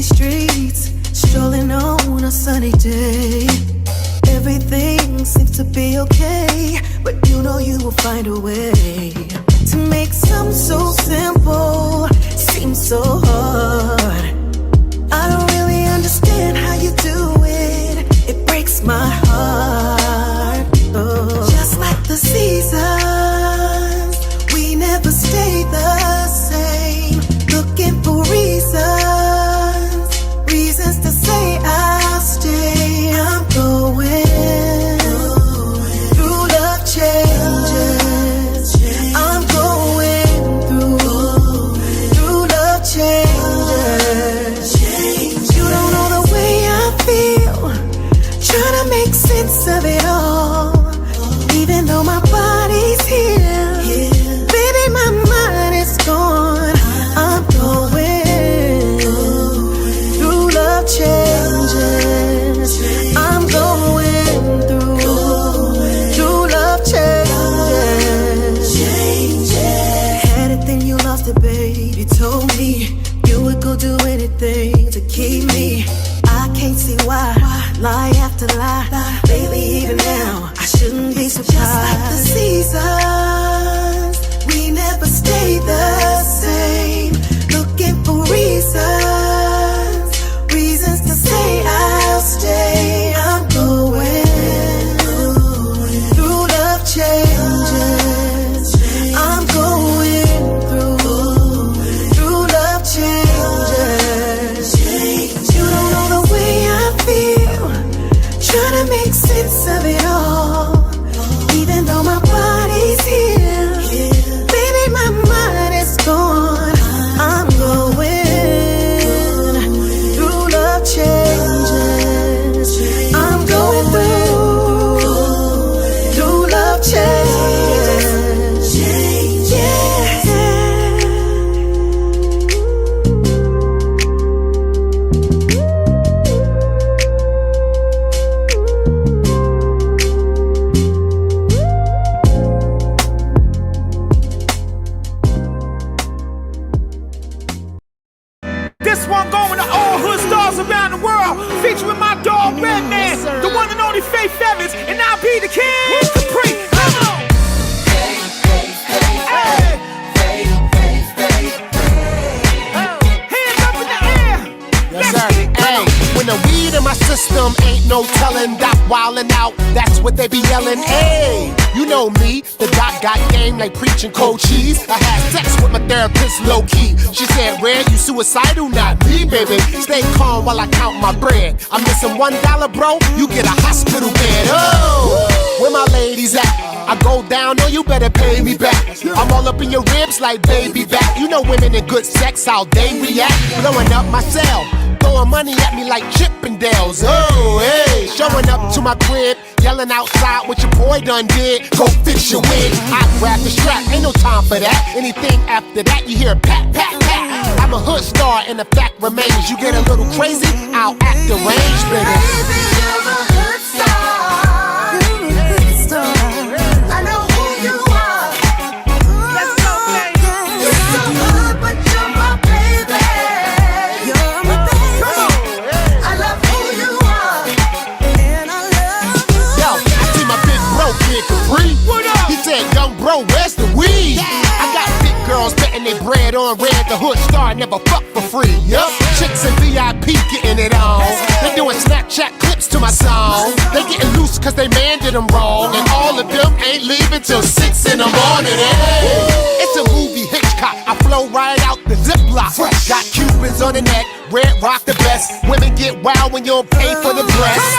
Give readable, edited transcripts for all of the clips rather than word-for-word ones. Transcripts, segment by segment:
these streets, strolling on a sunny day. Everything seems to be okay, but you know you will find a way to make something so simple seem so hard. I don't really understand how you do it. It breaks my heart. Oh. Just like the seasons, we never stay the same. Looking for reasons to say I'll stay. I'm going through love changes. I'm going through love changes. You don't know the way I feel, trying to make sense of it all. Even though my body's here, baby, my mind is gone. I'm going through love changes. I'm going through love changes. Had it, then you lost it, babe. You told me you would go do anything to keep me. I can't see why, lie after lie. Lately, even now, I shouldn't be surprised. Just like the seasons, we never stay the same. Looking for reasons to say I'll stay. I'm going through love changes. I'm going through love changes. You don't know the way I feel, trying to make sense of it all. Even though my body's here, baby, my mind is gone. I'm going through love changes. I'm going through love changes. Yeah. This one going to all hood stars around the world, featuring my dog Redman, the one and only Faith Evans, and I'll be the king. Capri, come on. Hey. Hands up in the air. Yes, sir. Hey, when the weed in my system ain't no telling, Doc wildin' out, that's what they be yelling. Hey, you know me, the doc got game like preaching cold cheese. I had sex with my therapist low key. She said, Red, you suicidal? Not me, baby. Stay calm while I count my bread. I'm missing $1, bro, you get a hospital bed. Oh, where my ladies at? I go down, no, you better pay me back. I'm all up in your ribs like baby back. You know women in good sex, how they react. Blowing up my cell, throwing money at me like Chippendales. Oh, hey, showing up to my crib, yelling outside what your boy done did. Go fix your wig. I grab the strap, ain't no time for that. Anything after that, you hear pat, pat, pat. I'm a hood star, and the fact remains, you get a little crazy, I'll act the range, baby. Baby, you're a hood star. I know who you are. Let's go, baby. You're so good, but you're my baby. You're my baby. Come on. I love who you are, and I love you. Yo, I see my big bro, Kid Capri. What up? He said, young bro, where's the weed? I got big girls betting they bread on red. The hood star never fuck for free. Yup, chicks and VIP getting it on. They doing Snapchat clips to my song. They getting loose cause they man did them wrong. And all of them ain't leaving till 6 in the morning. Hey, it's a movie Hitchcock. I flow right out the Ziploc. Got Cubans on the neck, red rock the best. Women get wild when you don't pay for the breast.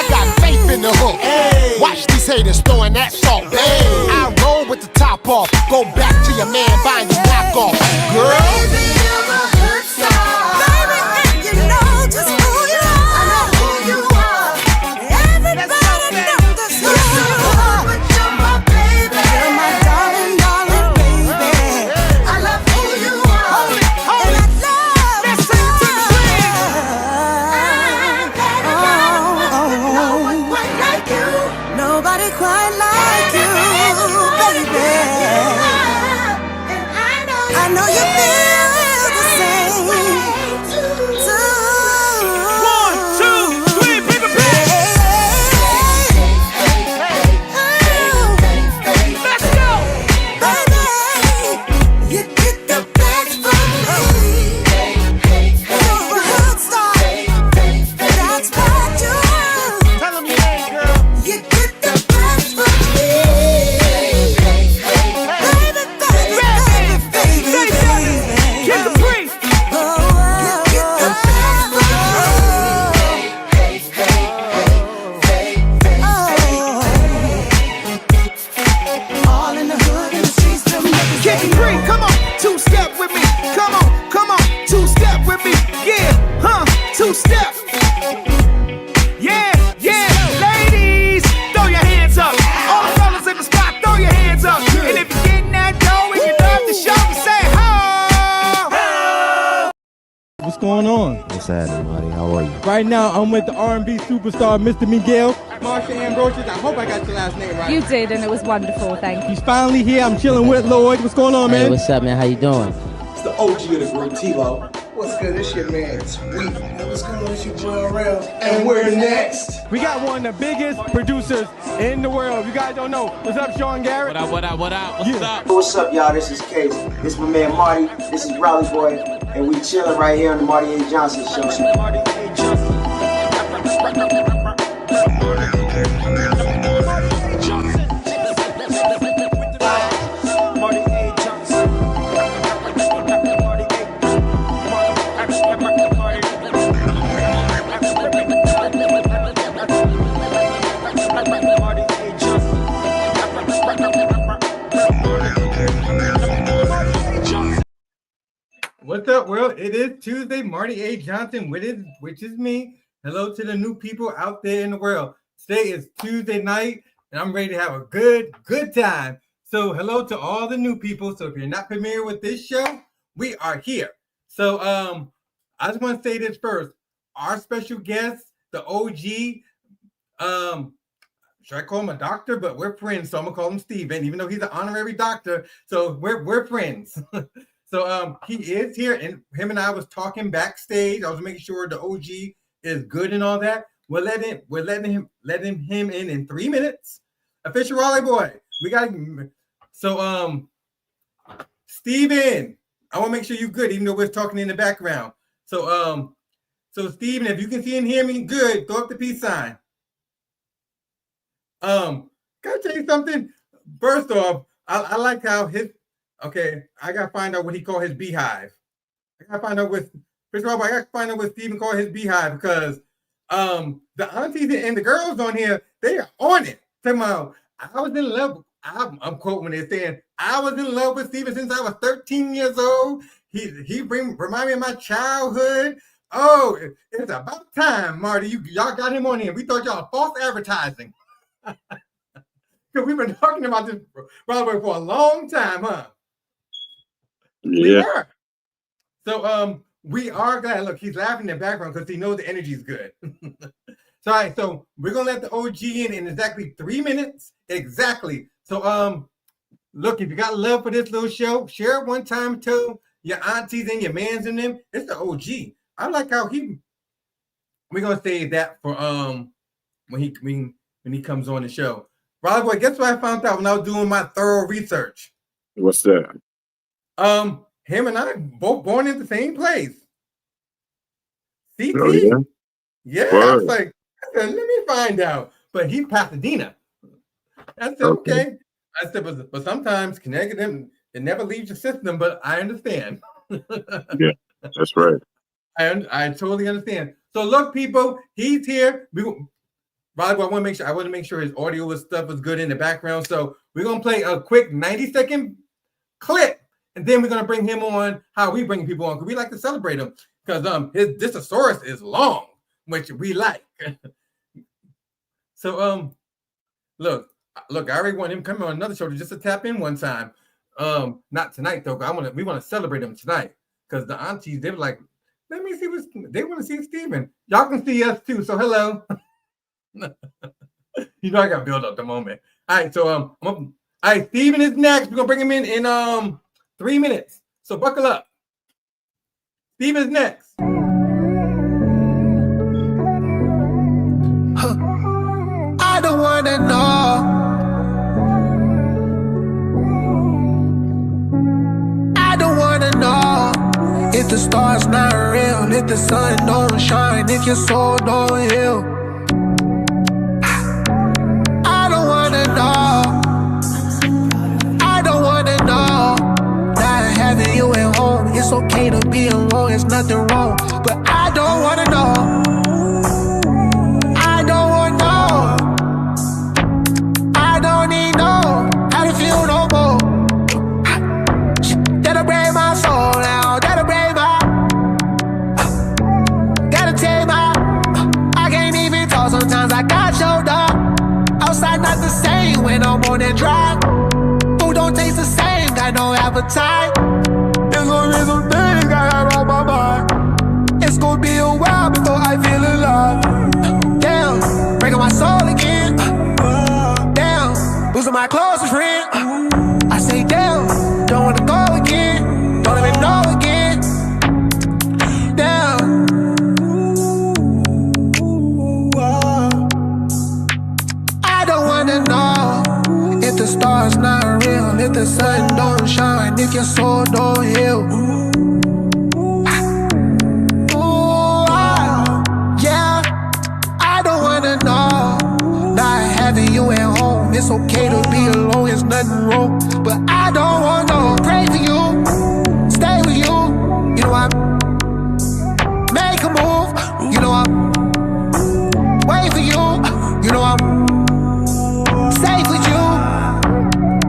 I got faith in the hook. Watch these haters throwing that salt. I roll with the top off. Go back to your man buying you knockoff. Girl, Baby, you're a hood star. Baby, and you know just who you are. I know who you are. Everybody knows that's who you are. But you're my baby. You're my darling, darling baby. I love who you are. And I love Let's sing it to the queen. Nobody quite like you, baby. I know you feel the same. two-step. Yeah, ladies, throw your hands up. All the fellas in the spot, throw your hands up. And if you're getting that dough and you love the show, say ho. What's going on? What's happening, Marty? How are you? Right now, I'm with the R&B superstar, Mr. Miguel. Marty Ambrosius, I hope I got your last name right. You did, and it was wonderful, thank you. He's finally here. I'm chilling with Lloyd. What's going on, man? Hey, what's up, man? How you doing? It's the OG of the group, T-Lo. What's good? This your man, Sweet. Hey, what's going on? It's your boy Rail. And we're next. We got one of the biggest producers in the world. You guys don't know. What's up, Sean Garrett? What up? What's up? What's up, y'all? This is Case. This is my man Marty. This is Raleighboi. And we chilling right here on the Marty A. Johnson Show. Marty A. Johnson. What's up, world? It is Tuesday. Marty A. Johnson, which is me. Hello to the new people out there in the world. Today is Tuesday night, and I'm ready to have a good time. So hello to all the new people. So if you're not familiar with this show, we are here. So I just want to say this first. Our special guest, the OG, should I call him a doctor? But we're friends, so I'm gonna call him Steven, even though he's an honorary doctor. So we're friends. So he is here, and him and I was talking backstage. I was making sure the OG is good and all that. We're letting him in 3 minutes. Official Raleighboi. We got so Steven, I want to make sure you're good, even though we're talking in the background. So Steven, if you can see and hear me good, throw up the peace sign. Can I tell you something? First off, I like how okay, I gotta find out what he called his beehive. I gotta find out what Steven called his beehive, because the aunties and the girls on here, they are on it. Talking about, I was in love. I'm quoting when they're saying, I was in love with Steven since I was 13 years old. He remind me of my childhood. Oh, it's about time, Marty. Y'all got him on here. We thought y'all false advertising. Because we've been talking about this probably for a long time, huh? Yeah. So we are glad. Look, he's laughing in the background because he knows the energy is good. So, all right, so we're gonna let the OG in exactly 3 minutes. Exactly. So look, if you got love for this little show, share it one time to your aunties and your mans and them. It's the OG. I like how we're gonna save that for when he comes on the show. Raleighboi, guess what I found out when I was doing my thorough research? What's that? Him and I both born in the same place. CT. Oh, yeah? Yeah, I was like, let me find out. But he's Pasadena. I said, okay. I said, but sometimes Connecticut, it never leaves your system, but I understand. Yeah, that's right. I totally understand. So look, people, he's here. Raleighboi, I want to make sure his audio and stuff is good in the background. So we're gonna play a quick 90-second clip, and then we're gonna bring him on how we bring people on, because we like to celebrate him, because his Discosaurus is long, which we like. So look, I already want him coming on another show just to tap in one time. Not tonight though. We want to celebrate him tonight, because the aunties, they were like, let me see they want to see Steven. Y'all can see us too. So hello. You know I got build up the moment. All right, so all right, Steven is next. We're gonna bring him in 3 minutes. So buckle up. Steven's next. I don't wanna know. I don't wanna know if the stars not real, if the sun don't shine, if your soul don't heal. I don't wanna know. I don't wanna know. Not having you at home, it's okay to be alone, it's nothing wrong. But I don't wanna know. I don't wanna know. I don't need no how to feel no more. That'll break my soul now. That'll break my. Gotta take I got showed up. Outside not the same when I'm on that drive. Food don't taste the same, got no appetite. There's gonna be some things I got on my mind. It's gonna be a while before I feel alive. Damn, breaking my soul again. Damn, losing my closest friend. I say damn, don't wanna go again. Don't even know again. Damn. I don't wanna know if the stars not real, if the sun don't shine, if your soul don't heal. Yeah, I don't wanna know. Not having you at home, it's okay to be alone, it's nothing wrong. But I don't wanna pray for you, stay with you. You know I'm make a move. You know I'm wait for you. You know I'm safe with you.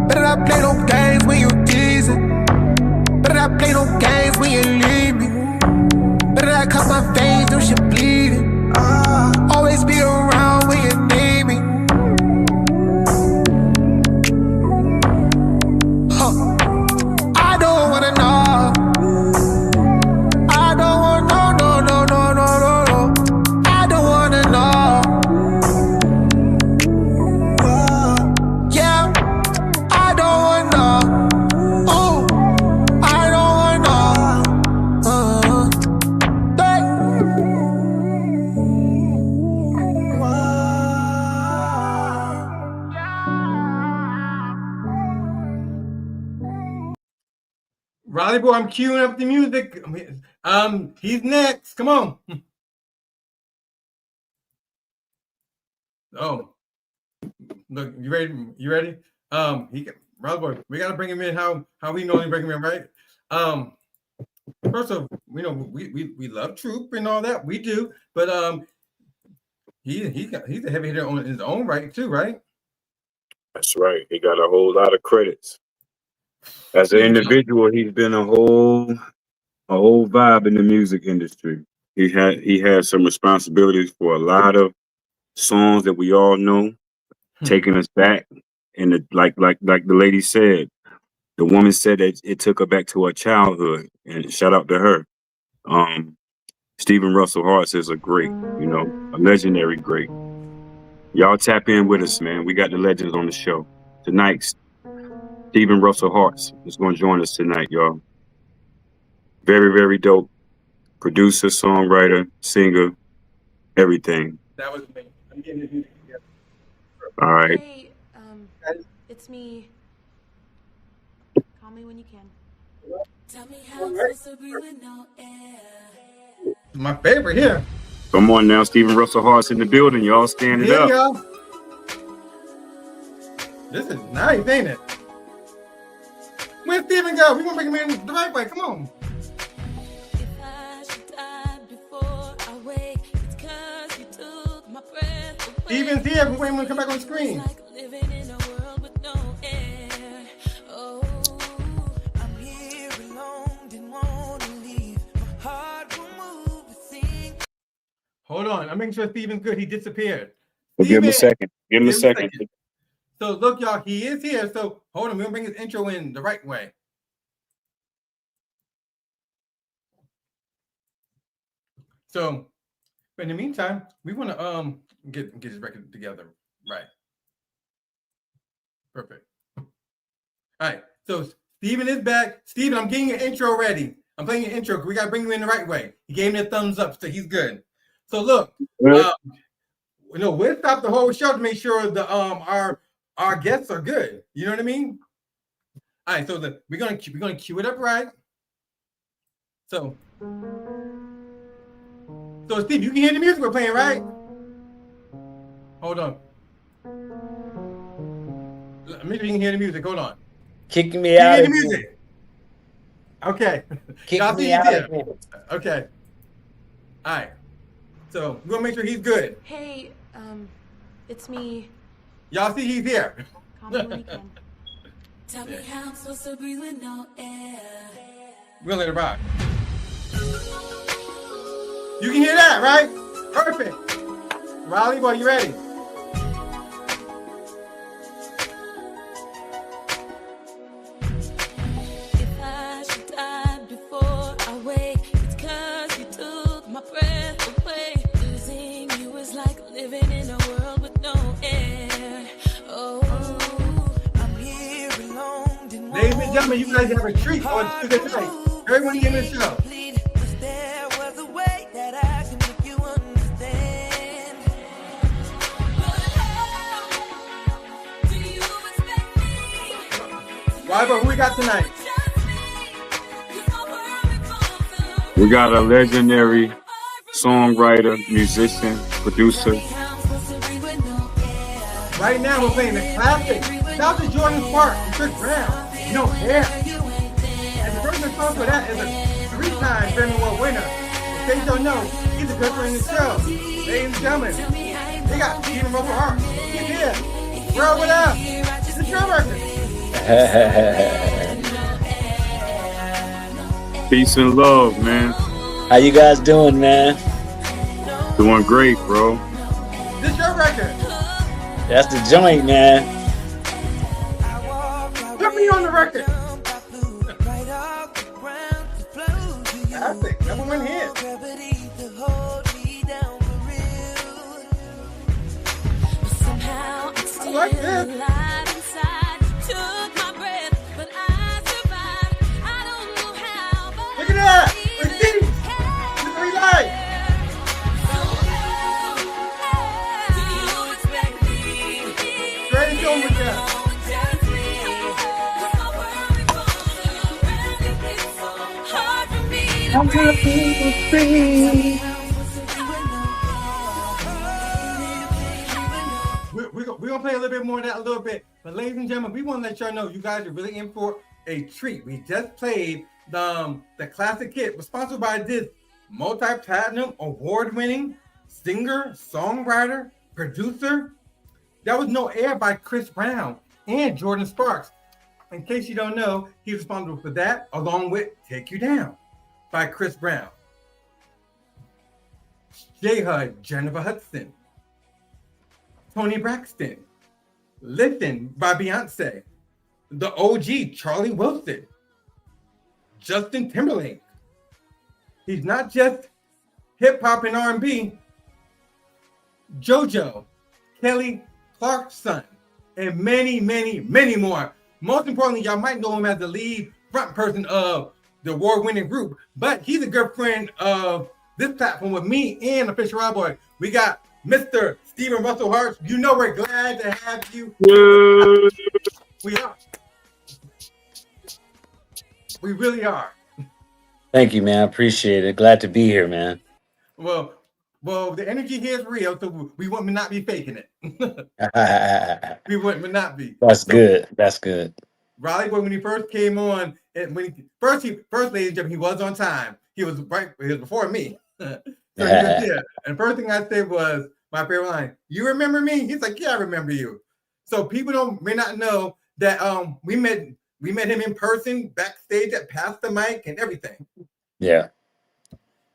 Better not play no games when you teasing. Better not play no games when you leave me. Better not cut my veins, them shit bleeding. Always be around when you need me. I don't wanna know. I don't wanna know, no. I don't wanna know. Yeah, I don't wanna know. Ooh, I don't wanna know. Raleighboi, I'm queuing up the music. He's next. Come on. Oh, look, you ready? You ready? Raleighboi, we gotta bring him in how we normally bring him in, right? First of all, we know we love Troop and all that. We do, but he's a heavy hitter on his own right too, right? That's right. He got a whole lot of credits. As an individual, he's been a whole vibe in the music industry. He had some responsibilities for a lot of songs that we all know, taking us back. And like the lady said, the woman said that it took her back to her childhood. And shout out to her. Steven Russell Harts is a great, a legendary great. Y'all tap in with us, man. We got the legends on the show tonight. Steven Russell Harts is going to join us tonight, y'all. Very, very dope. Producer, songwriter, singer, everything. That was me. I'm getting the music together. All right. Hey, it's me. Call me when you can. Tell me how I'm supposed to breathe with no air. My favorite here. Come on now, Steven Russell Harts in the building. Y'all stand it Here up. you go. This is nice, ain't it? Where's Steven go? We're going to bring him in the right way. Come on. If I should die before I wake, it's 'cause you took my breath away. Steven's here. We're waiting to come back on the screen. It's like living in a world with no air. Oh, I'm here alone, didn't want to leave. My heart will move with things. Hold on. I'm making sure Steven's good. He disappeared. We'll give him a Steven, second. Give him a second. So look, y'all, he is here. So hold on. We're going to bring his intro in the right way. So, but in the meantime, we want to get his record together. Right. Perfect. All right. So Steven is back. Steven, I'm getting your intro ready. I'm playing your intro. We got to bring you in the right way. He gave me a thumbs up, so he's good. So look, we'll stop the whole show to make sure the our guests are good. You know what I mean? All right. So we're gonna cue it up right. So Steve, you can hear the music we're playing, right? Hold on. Maybe you can hear the music. Hold on. Kick me out. Hear the music. Okay. Kick me out again. Okay. All right. So we're gonna make sure he's good. Hey, it's me. Y'all see he's here. Call me when you can. Tell me how I'm supposed to breathe with no air. We'll let it rock. You can hear that, right? Perfect. Raleighboi, you ready? If I should die before I wake, it's 'cause you took my breath away. Losing you is like living in a world with no air. Oh, I'm here alone. Ladies and gentlemen, you guys have a treat on Tuesday night. Everyone in the show. Was there was a way that I could make you understand. Do you expect me? Raleighboi, who we got tonight? We got a legendary songwriter, musician, producer. Right now, we're playing the classic. Shout out to Jordin Sparks Chris Brown. No hair. And the person responsible for that is a 3-time Grammy Award winner. In case you don't know, he's a good friend of the show. Ladies and gentlemen, we got Steven Russell Harts. He's here. Bro, what up? It's the show record. Peace and love, man. How you guys doing, man? Doing great, bro. This your record. That's the joint, man. Put me on the record. Classic. Number one hit. I like this. Look at that. Look at these. Look at life. Straight on with that. I'm gonna be free. We're gonna play a little bit more of that a little bit. But ladies and gentlemen, we want to let y'all know you guys are really in for a treat. We just played the classic hit, responsible by this multi-platinum award-winning singer, songwriter, producer. That was No Air by Chris Brown and Jordin Sparks. In case you don't know, he's responsible for that, along with Take You Down by Chris Brown. J Hud, Jennifer Hudson. Tony Braxton. Listen by Beyonce. The OG, Charlie Wilson. Justin Timberlake. He's not just hip hop and R&B. JoJo, Kelly Clarkson, and many, many, many more. Most importantly, y'all might know him as the lead front person of the award-winning group, but he's a good friend of this platform with me and Official Raleighboi. We got Mr. Steven Russell Harts. You know we're glad to have you. We are. We really are. Thank you, man. I appreciate it. Glad to be here, man. Well, the energy here is real, so we want to not be faking it. We want to not be. That's good. That's good. Raleighboi, when he first came on, and when first, ladies and gentlemen, he was on time. He was before me. So he was here. And first thing I said was my favorite line. You remember me? He's like, yeah, I remember you. So people may not know that we met him in person backstage at Pass the Mic and everything. Yeah.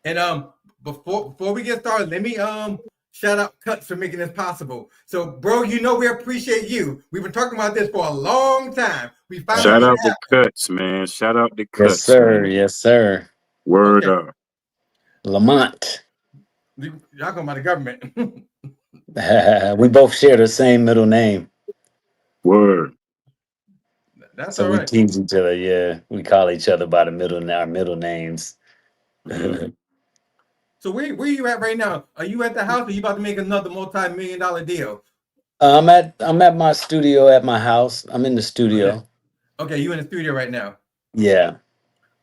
And before we get started, let me shout out Cuts for making this possible. So, bro, you know we appreciate you. We've been talking about this for a long time. We finally Shout out to Cuts, man. Shout out to Cuts. Yes, sir. Man. Yes, sir. Word Okay. up. Lamont. Y'all talking about the government. We both share the same middle name. Word. That's So all we right. tease each other. Yeah. We call each other by our middle names. Mhm. So where you at right now? Are you at the house or are you about to make another multi-million-dollar deal? I'm at my studio at my house. I'm in the studio. Okay, you in the studio right now. Yeah.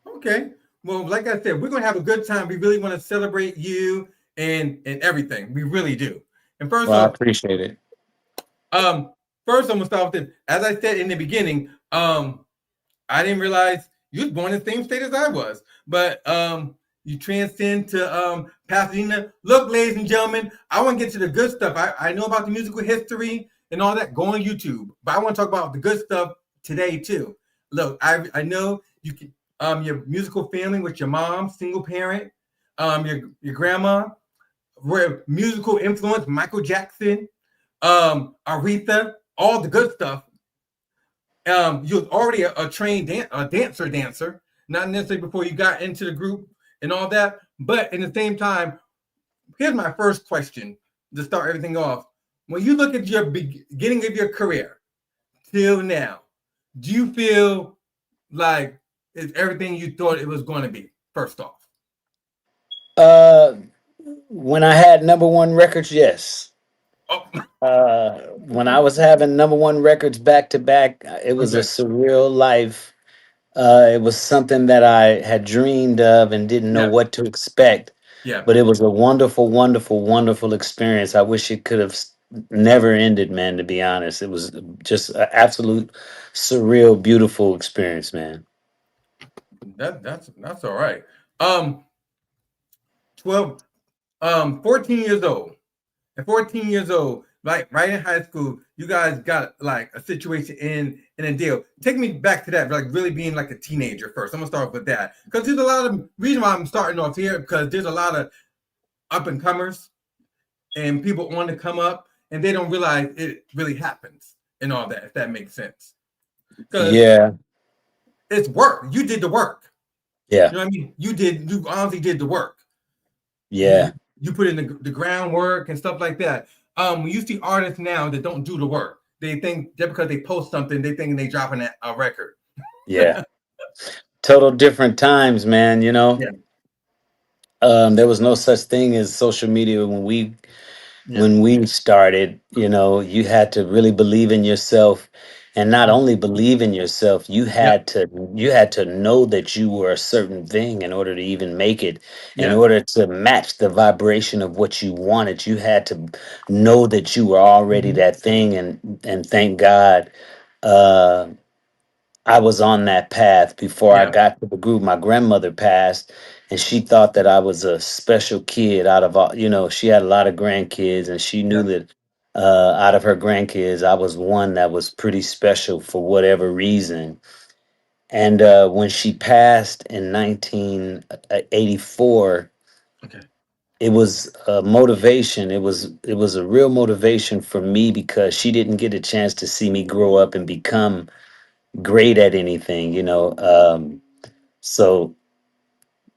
Okay. Well, like I said, we're gonna have a good time. We really want to celebrate you and everything. We really do. And first Well, I off, appreciate it. first I'm gonna start with this. As I said in the beginning, I didn't realize you was born in the same state as I was, but you transcend to Pasadena. Look, ladies and gentlemen, I want to get to the good stuff. I know about the musical history and all that. Go on YouTube, but I want to talk about the good stuff today too. Look, I know you can your musical family with your mom, single parent, your grandma, where musical influence, Michael Jackson, Aretha, all the good stuff. You was already a trained dancer, not necessarily before you got into the group and all that. But in the same time, here's my first question to start everything off. When you look at your beginning of your career till now, do you feel like it's everything you thought it was going to be? First off, Uh, when I had number one records, yes. oh, When I was having number one records back to back, it was a okay, surreal life. It was something that I had dreamed of and didn't know yeah, what to expect, yeah, but it was a wonderful, wonderful, wonderful experience. I wish it could have never ended, man, to be honest. It was just an absolute surreal, beautiful experience, man. that's all right. Um, 12, 14 years old. At 14 years old, like right in high school, you guys got like a situation in a deal. Take me back to that, like really being like a teenager first. I'm gonna start with that because there's a lot of reason why I'm starting off here because there's a lot of up and comers and people want to come up and they don't realize it really happens and all that. If that makes sense, because Yeah, it's work. You did the work. yeah, You know what I mean? You honestly did the work. yeah, You put in the groundwork and stuff like that. When you see artists now that don't do the work, they think just because they post something, they think they dropping a record. yeah. Total different times, man. Yeah, There was no such thing as social media when we yeah, when we started. You had to really believe in yourself, and not only believe in yourself, you yeah, had to know that you were a certain thing in order to even make it. In yeah, order to match the vibration of what you wanted, you had to know that you were already mhm, that thing. And thank God, uh, I was on that path before I yeah, got to the group. My grandmother passed, and she thought that I was a special kid out of all. She had a lot of grandkids, and she knew yeah. that out of her grandkids, I was one that was pretty special for whatever reason. And when she passed in 1984, Okay, it was a motivation. It was a real motivation for me because she didn't get a chance to see me grow up and become great at anything. So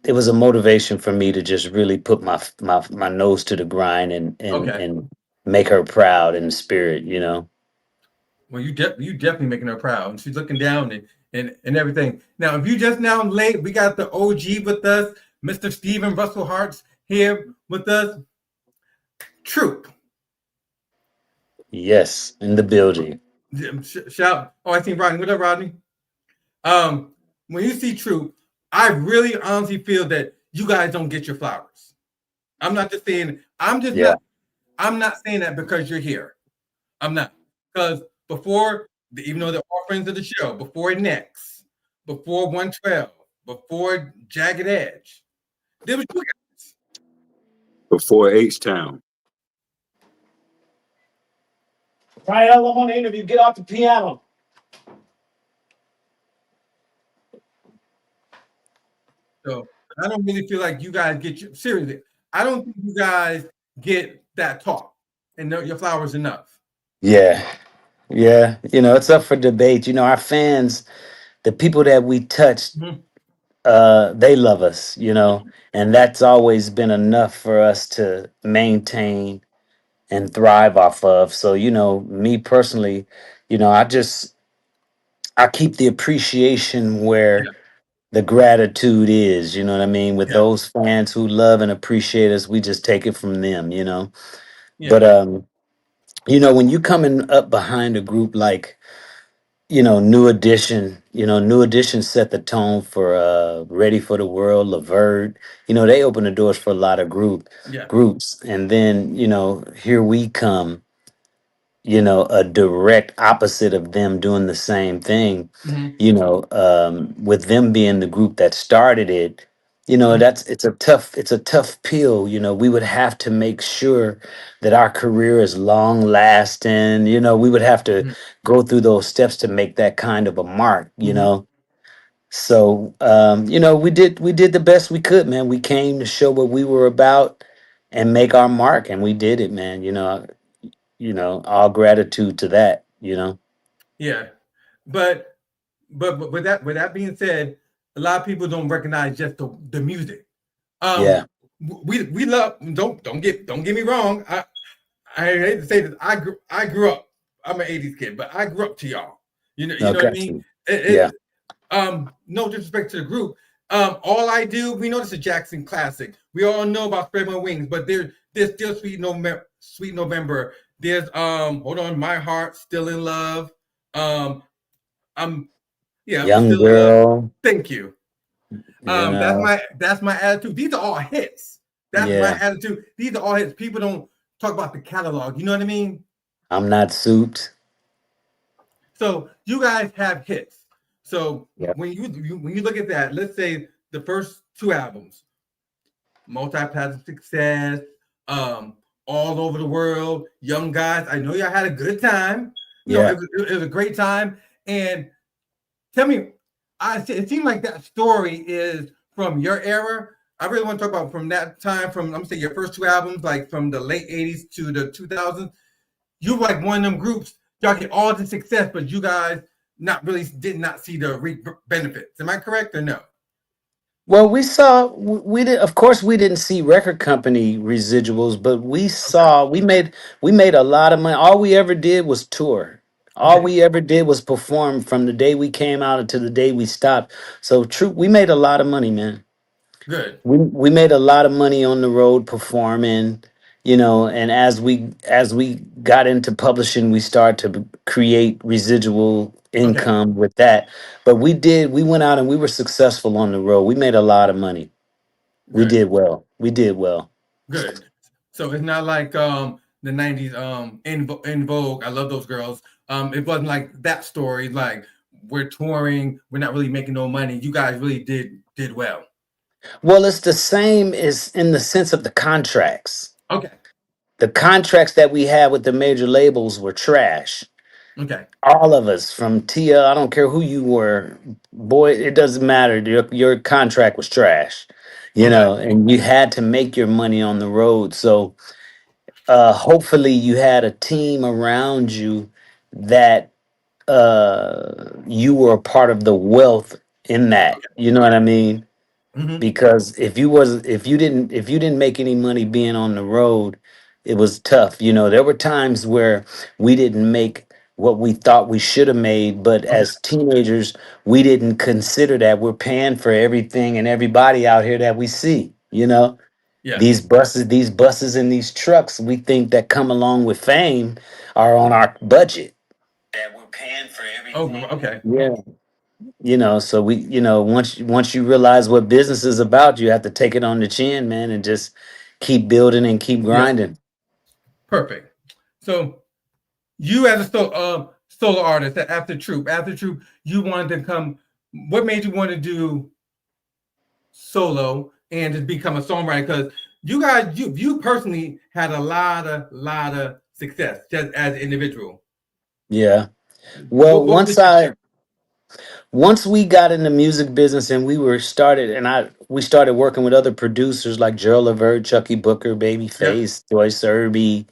it was a motivation for me to just really put my nose to the grind and and okay. and make her proud in spirit. Well, you definitely making her proud, and she's looking down and everything. Now, if you just now late, we got the OG with us, Mr. Steven Russell Harts here with us. Troop. Yes, in the building. Shout! Oh, I see Rodney. What up, Rodney? Um, when you see Troop, I really honestly feel that you guys don't get your flowers. I'm not just saying. Yeah, I'm not saying that because you're here. I'm not because before, even though they're all friends of the show, before Next, before 112, before Jagged Edge, there was you guys. Before H Town. Right, I'm on the interview. Get off the piano. So I don't really feel like you guys get you seriously. I don't think you guys get that talk and your flowers enough. Yeah, yeah. It's up for debate. Our fans, the people that we touched, Mhm. they love us. And that's always been enough for us to maintain and thrive off of. So, me personally, I keep the appreciation where Yeah, the gratitude is, you know what I mean? With yeah, those fans who love and appreciate us, we just take it from them. yeah, But when you coming up behind a group like, New Edition set the tone for Ready for the World, Laverne. They open the doors for a lot of yeah. groups. And then, here we come, a direct opposite of them doing the same thing, Hmm. with them being the group that started it. Hmm. It's a tough pill. We would have to make sure that our career is long lasting. We would have to Hmm. go through those steps to make that kind of a mark. Hmm. So we did the best we could, man. We came to show what we were about, and make our mark, and we did it, man. All gratitude to that. Yeah, but but with that being said, a lot of people don't recognize just the music. Yeah. We love don't get me wrong. I hate to say this. I grew up. I'm an '80s kid, but I grew up to y'all. You know what I Okay. mean. Yeah. No disrespect to the group. All I do, we know this is a Jackson classic. We all know about Spread My Wings, but there's still Sweet November. There's hold on, My Heart Still in Love. I'm I'm Young still in love. girl. Thank you. You That's know. my attitude. These are all hits. That's my Yeah. attitude. These are all hits. People don't talk about the catalog. You know what I mean? I'm not souped. So you guys have hits. So Yeah. when you look at that, let's say the first two albums, multi-platinum success, all over the world, young guys. I know y'all had a good time. Yeah. It was a great time. And tell me, it seemed like that story is from your era. I really want to talk about from that time, from I'm gonna say your first two albums, like from the late '80s to the 2000s. You were like one of them groups. Y'all get all the success, but you guys did not see the benefits. Am I correct or no? Well, we did, of course we didn't see record company residuals, but Okay. we made a lot of money. All we ever did was tour. All Okay. we ever did was perform from the day we came out until the day we stopped. So true, we made a lot of money, man. Good. We made a lot of money on the road performing, and as we got into publishing, we started to create residual Okay. income with that. But we went out and we were successful on the road. We made a lot of money. We Good. did well. We did well. Good. So it's not like the '90s in Vogue. I love those girls. It wasn't like that story. Like we're touring, we're not really making no money. You guys really did well. Well, it's the same as in the sense of the contracts. Okay. The contracts that we had with the major labels were trash. Okay. All of us, from Tia, I don't care who you were, boy, it doesn't matter. Your contract was trash, Okay. and you had to make your money on the road. So hopefully you had a team around you that you were a part of the wealth in that. Okay. You know what I mean? Hmm. Because if you didn't make any money being on the road, it was tough. There were times where we didn't make what we thought we should have made, but Okay. as teenagers we didn't consider that we're paying for everything and everybody out here that we see. Yeah. These buses and these trucks we think that come along with fame are on our budget. That we're paying for Oh. everything. Okay. Yeah. So once you realize what business is about, you have to take it on the chin, man, and just keep building and keep Yeah. grinding. Perfect. So you as a solo artist after Troop, you wanted to come. What made you want to do solo and just become a songwriter? Because you guys, you personally had a lot of success just as an individual. Yeah. Well, What was once we got in the music business and we started working with other producers like Gerald Levert, Chucky Booker, yeah, Babyface, Joyce Irby,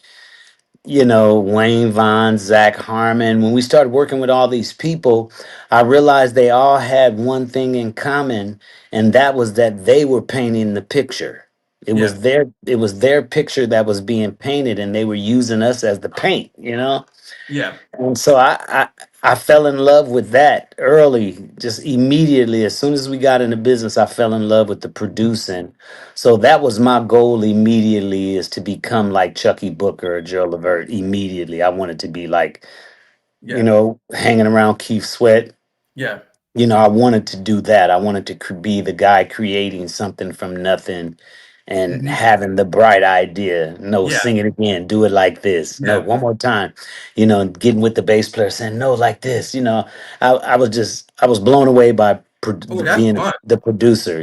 Wayne Vaughn, Zach Harmon. When we started working with all these people, I realized they all had one thing in common, and that was that they were painting the picture. It yeah, was their picture that was being painted, and they were using us as the paint. yeah. And so I fell in love with that early, just immediately. As soon as we got into business, I fell in love with the producing. So that was my goal immediately, is to become like Chucky Booker or Joe Levert immediately. I wanted to be like, Yeah. hanging around Keith Sweat. Yeah. I wanted to do that. I wanted to be the guy creating something from nothing and Hmm. having the bright idea. No, Yeah. sing it again. Do it like this. No, Yeah. one more time. Getting with the bass player saying, no, like this. I was blown away by Oh, that's being fun. the producer.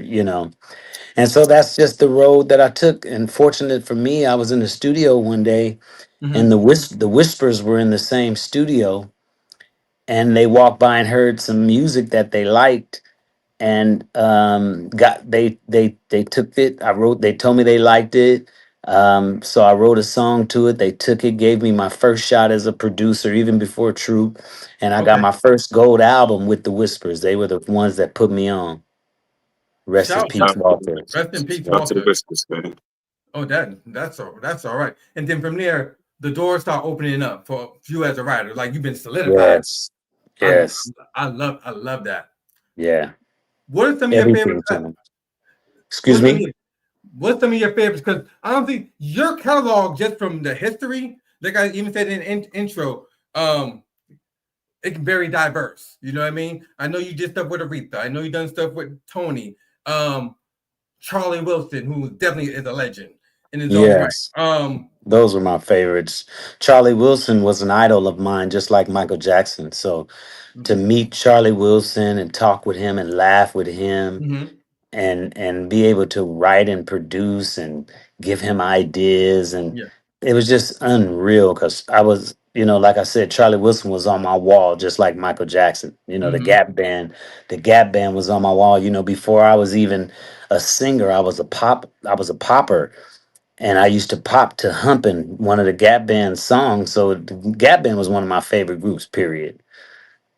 And so that's just the road that I took. And fortunate for me, I was in the studio one day and Hmm. the Whispers were in the same studio, and they walked by and heard some music that they liked, and got they took it. They told me they liked it. So I wrote a song to it. They took it, gave me my first shot as a producer, even before Troop, and I got Okay. my first gold album with the Whispers. They were the ones that put me on. Rest in Shout peace, Shout out to the Walter. rest in Whispers. peace, Shout out to the Walter. Whispers, man. Oh, that's all right. And then from there, the doors start opening up for you as a writer. Like you've been solidified. Yes, I yes, I love that. yeah. What are some of your favorites? Everything to them. Excuse What's some of me. your What's some of your favorites? Because I don't think your catalog, just from the history, like I even said in intro, it can very diverse. You know what I mean? I know you did stuff with Aretha. I know you done stuff with Tony, Charlie Wilson, who definitely is a legend in his own right. Yes, those were my favorites. Charlie Wilson was an idol of mine, just like Michael Jackson. So to Mhm. meet Charlie Wilson and talk with him and laugh with him Mhm. and be able to write and produce and give him ideas, and Yeah. it was just unreal because I was, like I said, Charlie Wilson was on my wall just like Michael Jackson. Mhm. The Gap Band was on my wall. Before I was even a singer, I was a popper, and I used to pop to Humpin', one of the Gap Band songs. So the Gap Band was one of my favorite groups, period.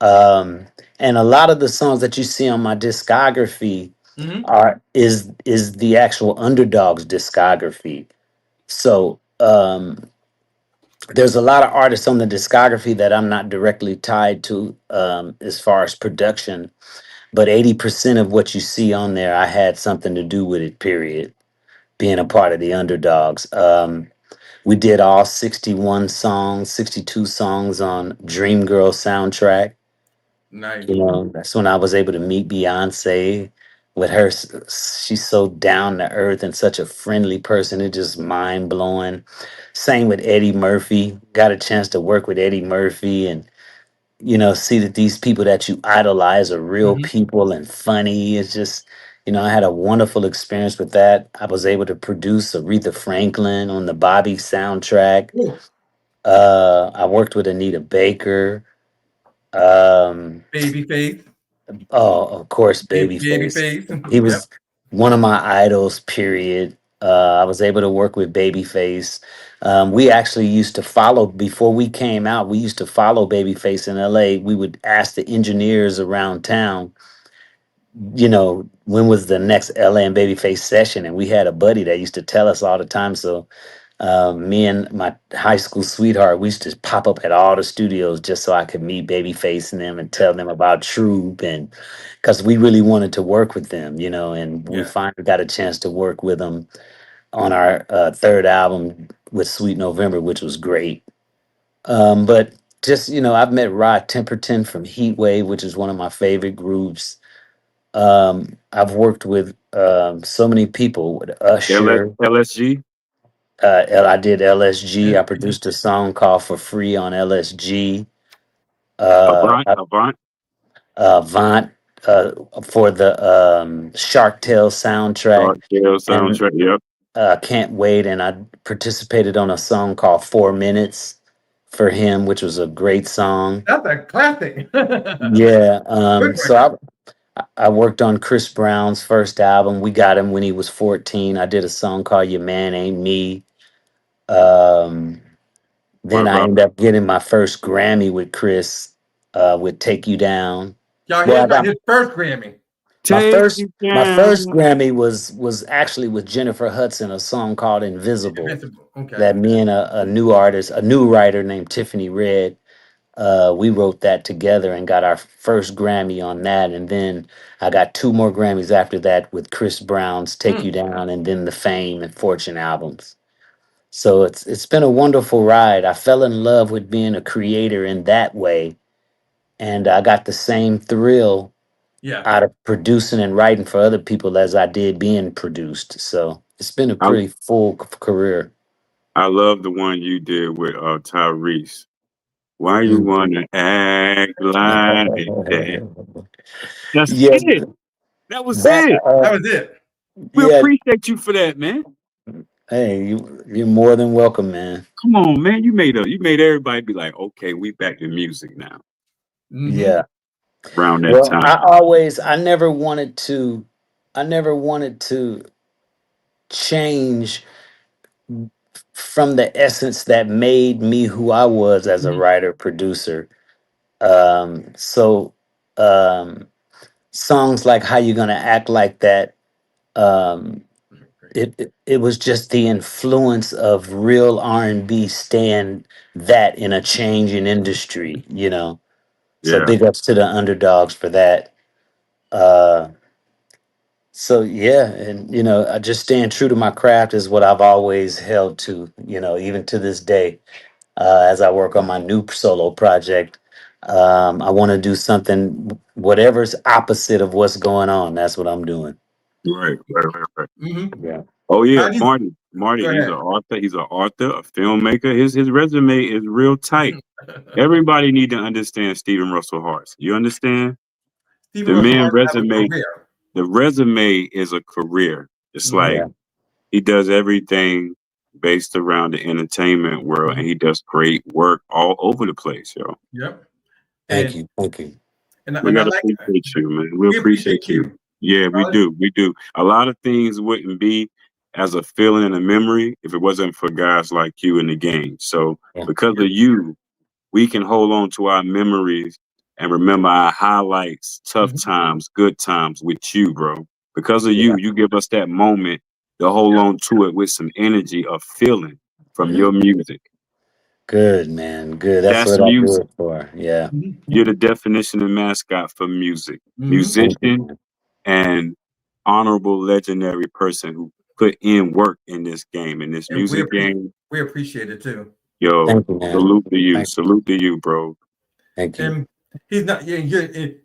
Um, and a lot of the songs that you see on my discography Mhm. is the actual Underdogs discography. So there's a lot of artists on the discography that I'm not directly tied to as far as production, but 80% of what you see on there, I had something to do with it, period. Being a part of the Underdogs. We did all 61 songs, 62 songs on Dreamgirl soundtrack. Nice. That's when I was able to meet Beyonce with her. She's so down to earth and such a friendly person. It's just mind blowing. Same with Eddie Murphy. Got a chance to work with Eddie Murphy and, see that these people that you idolize are real Mhm. people and funny. It's just, I had a wonderful experience with that. I was able to produce Aretha Franklin on the Bobby soundtrack. Ooh, I worked with Anita Baker. Um, Babyface. Oh, of course, Babyface. Babyface. He Yep. was one of my idols, period. I was able to work with Babyface. We actually used to follow, before we came out, we used to follow Babyface in LA. We would ask the engineers around town, when was the next LA and Babyface session? And we had a buddy that used to tell us all the time. So me and my high school sweetheart, we used to pop up at all the studios just so I could meet Babyface and them and tell them about Troop, and because we really wanted to work with them, and we Yeah. finally got a chance to work with them on our third album with Sweet November, which was great. But just, I've met Rod Temperton from Heatwave, which is one of my favorite groups. I've worked with so many people, with Usher. LSG, I did LSG. Yeah. I produced a song called "For Free" on LSG. Avant, I- Avant, Vant uh, for the Shark Tale soundtrack, Dark Tale and soundtrack. Yep. Can't Wait. And I participated on a song called "4 Minutes" for him, which was a great song. That's a classic. Yeah. Good So record. I worked on Chris Brown's first album. We got him when he was 14. I did a song called "Your Man Ain't Me." Um, What Then I about ended up getting my first Grammy with Chris, with "Take You Down." Y'all Well, hear I about got his first Grammy? Take You my first Down? Grammy was actually with Jennifer Hudson, a song called "Invisible" Invincible. Okay. that me and a new artist, a new writer named Tiffany Red, we wrote that together and got our first Grammy on that. And then I got two more Grammys after that with Chris Brown's "Take You Mm. Down" and then the Fame and Fortune albums. So it's been a wonderful ride. I fell in love with being a creator in that way, and I got the same thrill Yeah. out of producing and writing for other people as I did being produced. So it's been a I pretty full career. I love the one you did with Tyrese. Why you Mm. wanna act like that? That's Yeah, it. That was that it. That was it. We yeah. appreciate you for that, man. Hey, you're more than welcome, man. Come on, man. You made everybody be like, okay, we back to music now. Mm-hmm. Yeah. Around that Well, time. I never wanted to change from the essence that made me who I was as a Mhm. writer producer. So songs like "How You Gonna Act Like That," um, it was just the influence of real R&B staying that in a changing industry, you know. So Yeah, big ups to the underdogs for that. Uh, so yeah, and you know, just staying true to my craft is what I've always held to, you know, even to this day. As I work on my new solo project, I want to do something whatever's opposite of what's going on. That's what I'm doing. right. Mhm. Yeah. Oh yeah, How do you Marty. go He's an ahead? author. He's an author, a filmmaker. His resume is real tight. Everybody need to understand Steven Russell Harts. You understand? Steven The Russell man Harts have a resume. career. The resume is a career. It's Mhm. like Yeah. he does everything based around the entertainment world, and Mhm. he does great work all over the place, yo. Yep. Thank And you. Thank you. We and I gotta like appreciate you, man. We we appreciate appreciate you. you. Yeah, we Raleigh. do. We do. A lot of things wouldn't be as a feeling and a memory if it wasn't for guys like you in the game. So Yeah. because of Yep. you, we can hold on to our memories and remember our highlights, tough Mhm. times, good times with you, bro. Because of you, Yeah. you give us that moment to hold Yep. on to it with some energy of feeling from Mhm. your music. Good, man. Good. That's That's what I do music. it for. Yeah. Mhm. You're the definition and mascot for music. Mhm. Thank you, Musician man. and honorable, legendary person who put in work in this game, in this And music game. we appreciate it too. Yo, Thank you, man. salute to you. Thank, Salute to you, bro. thank you. And he's not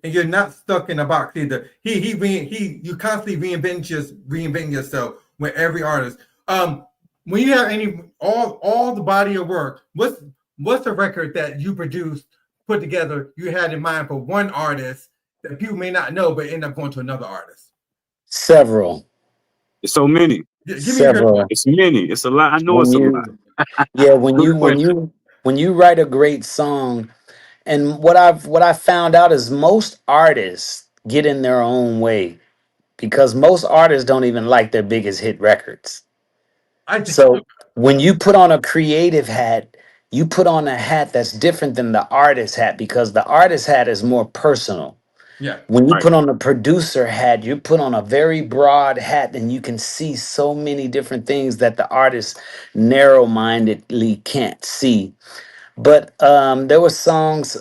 you're not stuck in a box either. You constantly reinventing yourself with every artist. When you have any all the body of work, what's the record that you produced, put together, you had in mind for one artist that people may not know but end up going to another artist? Several. It's so many. Give me a good one. Several. It's many. It's a lot. I know When it's a lot. you yeah, Good question. when you write a great song, and what I found out is most artists get in their own way because most artists don't even like their biggest hit records. I So when you put on a creative hat, you put on a hat that's different than the artist hat because the artist hat is more personal. yeah. When you Right. put on the producer hat, you put on a very broad hat and you can see so many different things that the artist narrow-mindedly can't see. But there were songs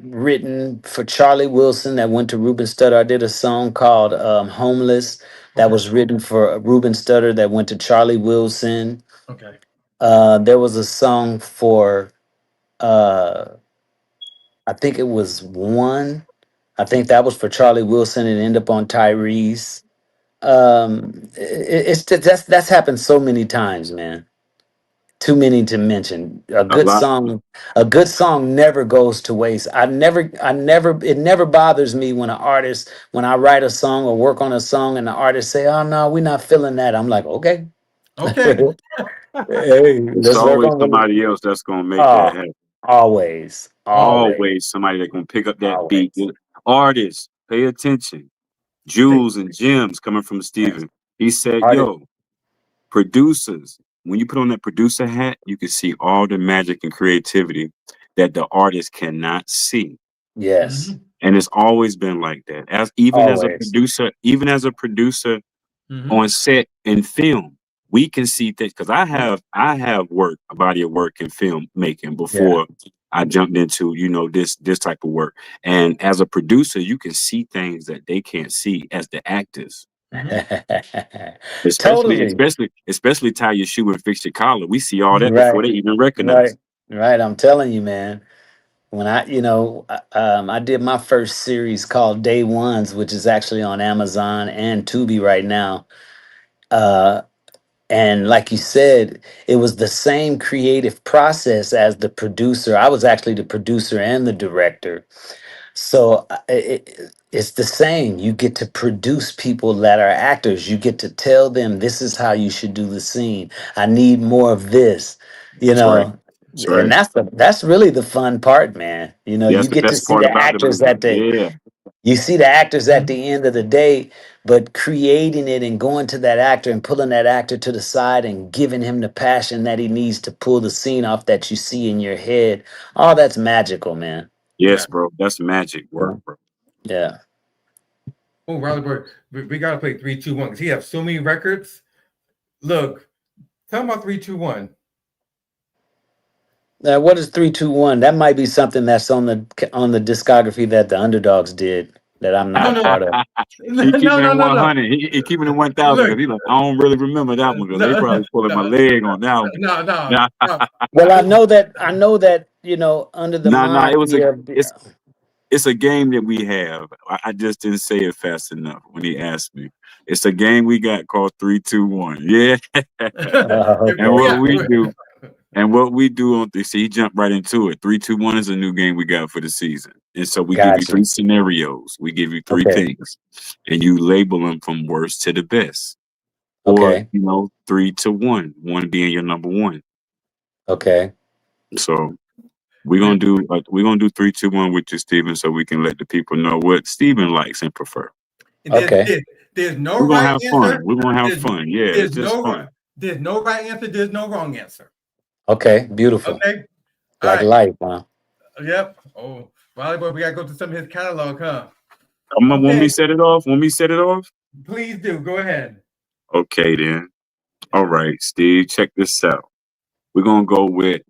written for Charlie Wilson that went to Ruben Studdard. I did a song called Homeless that Okay. was written for Ruben Studdard that went to Charlie Wilson. Okay. There was a song for, uh, I think it was One. I think that was for Charlie Wilson and ended up on Tyrese. It's just, that's happened so many times, man. Too many to mention. A lot. A good song never goes to waste. It never bothers me when an artist, when I write a song or work on a song and the artist say, "Oh no, we're not feeling that." I'm like, "Okay, Okay. hey, It's let's work always on it." somebody else that's gonna make that Oh, happen. always, always, Always somebody that gonna pick up that beat. always. Artists, pay attention. Hey, Jewels and gems coming from Yes, Steven. He said, artist. yo, producers, when you put on that producer hat, you can see all the magic and creativity that the artist cannot see. Yes, mhm, And it's always been like that. always. Even as a producer mhm. on set and film, we can see things because I have work, a body of work in film making Yeah. before I jumped into, this type of work. And as a producer, you can see things that they can't see as the actors. Mhm. Especially, Totally. especially, especially tie your shoe and fix your collar. We see all that before Right. they even recognize Right. it. Right. I'm telling you, man. When I did my first series called Day Ones, which is actually on Amazon and Tubi right now. Uh, and like you said, it was the same creative process as the producer. I was actually the producer and the director. So it's the same. You get to produce people that are actors. You get to tell them this is how you should do the scene. I need more of this, you That's right. know. That's And right. that's really the fun part, man. You know, Yeah, you that's the get to best see part the about the actors movie. that they Yeah. You see the actors at the end of the day, but creating it and going to that actor and pulling that actor to the side and giving him the passion that he needs to pull the scene off that you see in your head. Oh, that's magical, man. Yes, Yeah. bro. That's magic work, bro. Yeah. Oh, Raleighboi, we gotta play 3, 2, 1 because he has so many records. Look, tell him about 3, 2, 1. What is 321? That might be something that's on the discography that the Underdogs did that I'm No, not no, part of. He keeping it no. 100. He keeping it 1,000 Look, because he like, I don't really remember that one because they probably pulling my leg on that one. no. Well, I know that, under the No. monarchy of It's a game that we have. I just didn't say it fast enough when he asked me. It's a game we got called 3, 2, 1. Yeah. And okay. what we do on this, he jumped right into it. 3, 2, 1 is a new game we got for the season. And so we give you Gotcha. 3 scenarios. We give you 3 Okay. things. And you label them from worst to the best. Or, Okay. 3 to 1, 1 being your number 1. Okay. So we're gonna do 3, 2, 1 with you, Steven, so we can let the people know what Steven likes and prefer. Okay. There's no We're gonna right have answer. fun. We're gonna have fun. Yeah, it's just fun. There's no right answer. There's no wrong answer. Okay. Beautiful. Okay. All Like right. life, huh? Yep. Oh, Raleighboi, we gotta go to some of his catalog, huh? Want me to set it off? Please do. Go ahead. Okay, then. All right, Steve, check this out. We're gonna go with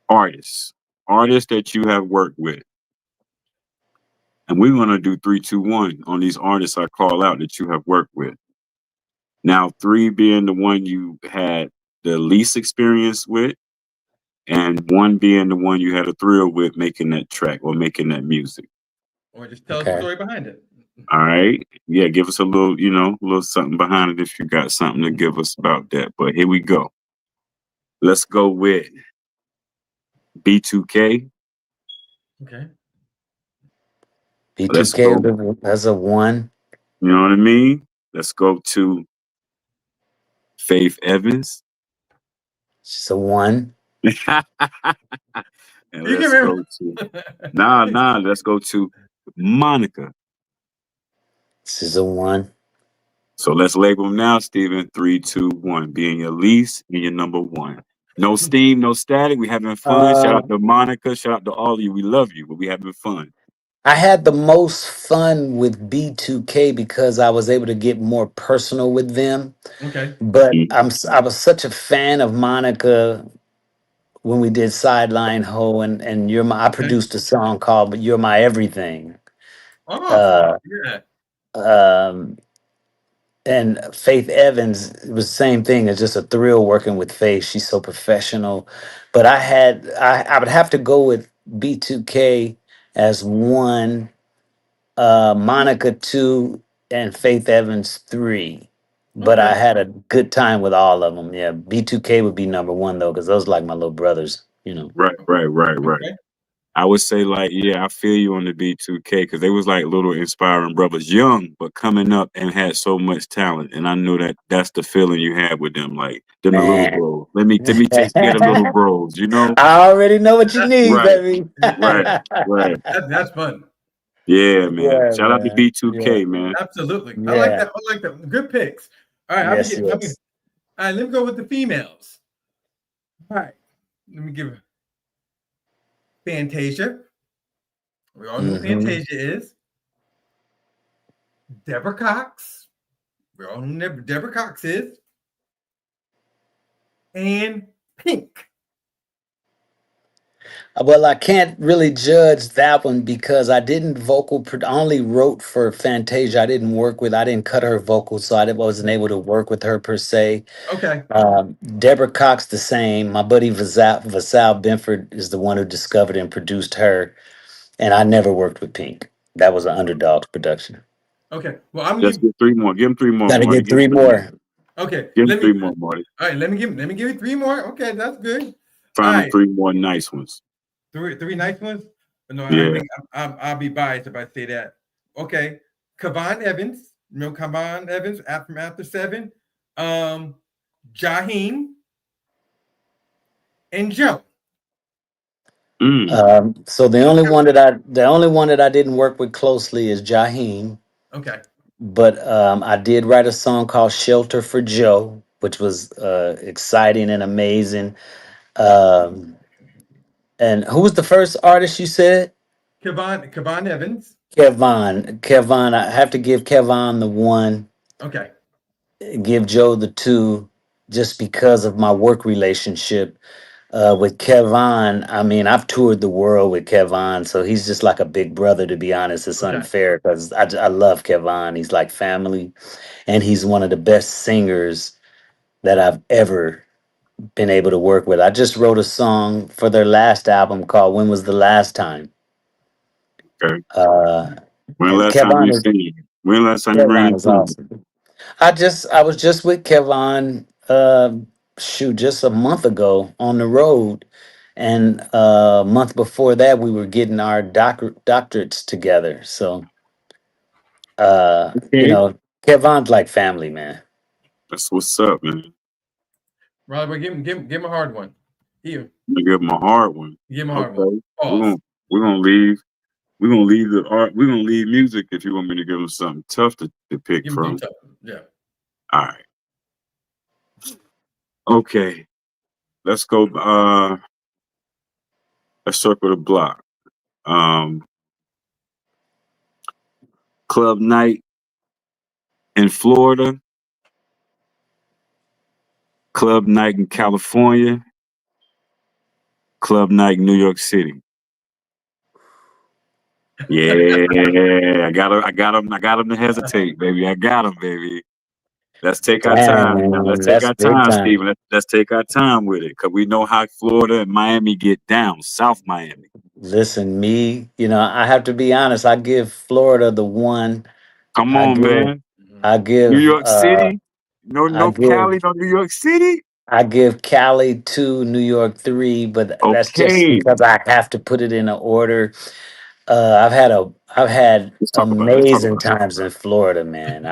artists that you have worked with. And we're gonna do 3, 2, 1 on these artists I call out that you have worked with. Now, 3 being the one you had the least experience with, and 1 being the one you had a thrill with making that track or making that music. Or just tell us the Okay. story behind it. All right. Yeah, give us a little, little something behind it if you got something to give us about that. But here we go. Let's go with B2K. Okay. Let's go. B2K, that's a 1. You know what I mean? Let's go to Faith Evans. It's a 1. And You let's give go to let's go to Monica. This is a 1. So let's label them now, Steven. 3, 2, 1. Being your least and your number 1. No steam, no static. We having fun. Shout out to Monica. Shout out to all of you. We love you, but we having fun. I had the most fun with B2K because I was able to get more personal with them. Okay. But I was such a fan of Monica when we did Sideline Ho and I produced a song called "But You're My Everything." Oh, yeah. And Faith Evans, it was the same thing. It's just a thrill working with Faith. She's so professional. But I would have to go with B2K as 1, Monica 2, and Faith Evans 3. But Okay. I had a good time with all of them. Yeah, B2K would be number 1 though, because those are like my little brothers. Right. Okay. I would say I feel you on the B2K because they was like little inspiring brothers, young but coming up and had so much talent. And I know that's the feeling you had with them, like them the little Man. bros. Let me take care of the little bros, I already know what you need, Right, baby. right. That's fun. Yeah, man. Yeah, Shout out to man. Yeah. B2K, man. Absolutely. I like Yeah. that. I like that. Good picks. All right. Yes, All right. Let me go with the females. All right. Let me give Fantasia. We all know who Fantasia is. Deborah Cox. We all know who Deborah Cox is. And Pink. Well, I can't really judge that one because I didn't I only wrote for Fantasia. I didn't cut her vocals, so I wasn't able to work with her per se. Okay. Deborah Cox, the same. My buddy Vasal Benford is the one who discovered and produced her, and I never worked with Pink. That was an Underdog production. Okay. Well, I'm Let's get 3 more. Give him 3 more. Gotta Marty. get 3 more. Okay. Give him 3 more, Marty. All right. Let me give you 3 more. Okay, that's good. Find All him 3 more nice ones. 3 nice ones. No, Yeah. I think I'll be biased if I say that. Okay. Kavon Evans. You know Kavon Evans from After 7. Jaheim and Joe. Mm. So the only one that I didn't work with closely is Jaheim, Okay. but I did write a song called "Shelter for Joe," which was exciting and amazing. Um, and who was the first artist you said? Kevon Evans. Kevon. I have to give Kevon the one, Okay. give Joe the two, just because of my work relationship. With Kevon, I mean, I've toured the world with Kevon, so he's just like a big brother, to be honest. It's Okay. unfair because I love Kevon. He's like family, and he's one of the best singers that I've ever been able to work with. I just wrote a song for their last album called "When Was the Last Time." Okay. Uh, When and last time you Kevon is seen? When last time you ran Kevon is into him? awesome. I was just with Kevon, shoot, just a month ago on the road, and a month before that we were getting our doctorates together. So Okay. Kevon's like family, man. That's what's up, man. Riley, but give him a hard one. Here, I'm gonna give him a hard one. give him a hard one. Okay. We're Pause. gonna we're gonna leave. We're gonna leave the art. We're gonna leave music if you want me to give him something tough to pick Give him from. tough. Yeah. All right. Okay. Let's go. Let's circle the block. Um, club night in Florida, club night in California, club night in New York City. Yeah, I got him to hesitate, baby. I got him, baby. Let's take our Dang, time now. Let's man, take that's our big time, time. Steven. Let's take our time with it. Cause we know how Florida and Miami get down. South Miami. Listen, I have to be honest. I give Florida the one. Come I on, give, man. I New give, York City. No, I no give Cali, no New York City. I give Cali 2, New York 3, but that's just Okay. because I have to put it in an order. I've had Let's talk about it. Let's talk amazing about it. times in Florida, man.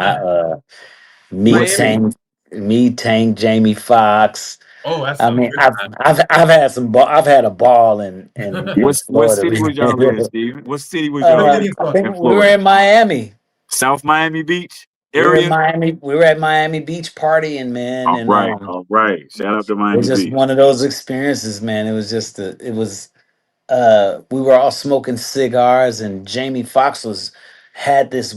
What Miami. city? Me Tank, Jamie Foxx. Oh, that's I some mean, good I've time. I've I've had I've had a ball in What Florida, city was y'all in, man. Steven? What city was Where y'all was it in in I Florida? think in we were Florida? in Miami. South Miami Beach We were in area? Miami. We were at Miami Beach partying, man, All and right, all right. Shout out to it was Miami just Beach. one of those experiences, man. We were all smoking cigars, and Jamie Foxx had this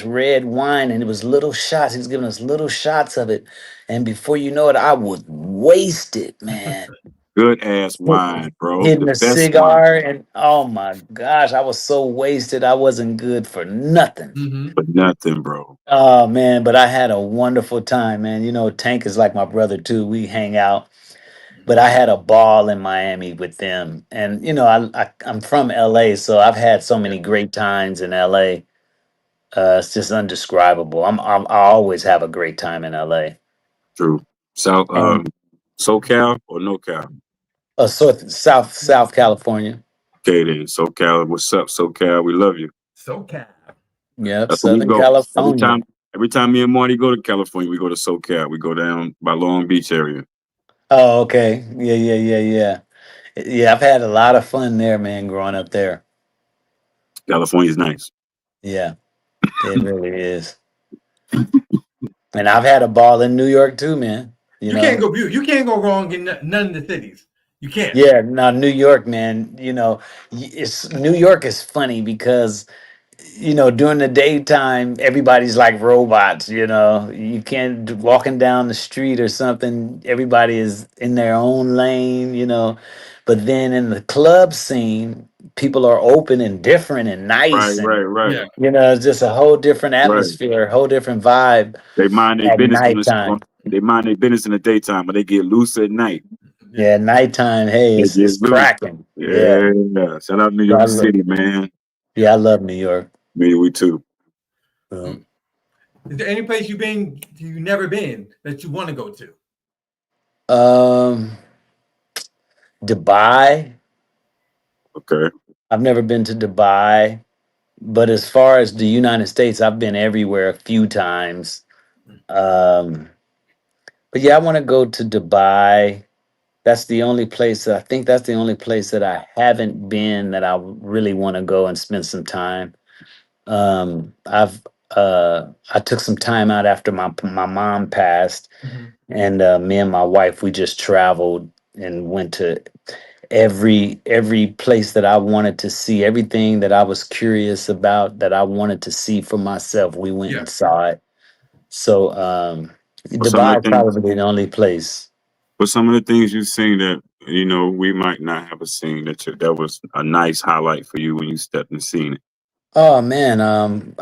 red wine, and it was little shots. He was giving us little shots of it, and before you know it, I was wasted, man. Good ass wine, bro. Hitting The a best wine. cigar, and oh my gosh, I was so wasted. I wasn't good for nothing. Mm-hmm. But nothing, bro. Oh man, but I had a wonderful time, man. Tank is like my brother too. We hang out, but I had a ball in Miami with them, and I'm from LA, so I've had so Yeah. many great times in LA. It's just undescribable. I always have a great time in LA. True. South And SoCal or NoCal? South California. Okay then. SoCal, what's up, SoCal? We love you. SoCal. Yep, That's where we Southern go. California. Every time me and Marty go to California, we go to SoCal. We go down by Long Beach area. Oh, okay. Yeah, yeah, yeah, yeah. Yeah, I've had a lot of fun there, man, growing up there. California's nice. Yeah, it really is. And I've had a ball in New York too, man. You know? You can't go wrong in none of the cities. You can't. Yeah, no, New York, man. It's New York is funny because during the daytime, everybody's like robots. You can't walking down the street or something. Everybody is in their own lane. But then in the club scene, people are open and different and Right, nice, and right, right, Yeah. it's just a whole different right. atmosphere, a whole different vibe They mind their at business nighttime. they mind their business in the daytime, but they get loose at night. Yeah. Yeah, nighttime. Hey, They it's get loose. cracking. Yeah, Yeah. Shout out New yeah, York City, man. I love New York. Me, we too. Um, Is there any place you never been that you want to go to? um, Dubai. Okay. I've never been to Dubai, but as far as the United States, I've been everywhere a few times. Um, but yeah, I want to go to Dubai. That's the only place I think that's the only place that I haven't been that I really want to go and spend some time. I've I took some time out after my mom passed, Mhm. and me and my wife we just traveled and went to every place that I wanted to see, everything that I was curious about that I wanted to see for myself. We went Yeah. and saw it. So What's some of Dubai the is things? probably the only place. What's some of the things you've seen that we might not have seen that was a nice highlight for you when you stepped and seen it? Oh man,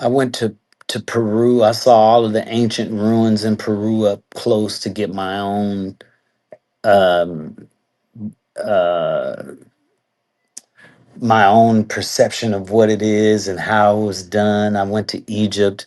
I went to Peru. I saw all of the ancient ruins in Peru up close to get my own um uh perception of what it is and how it was done. I went to Egypt.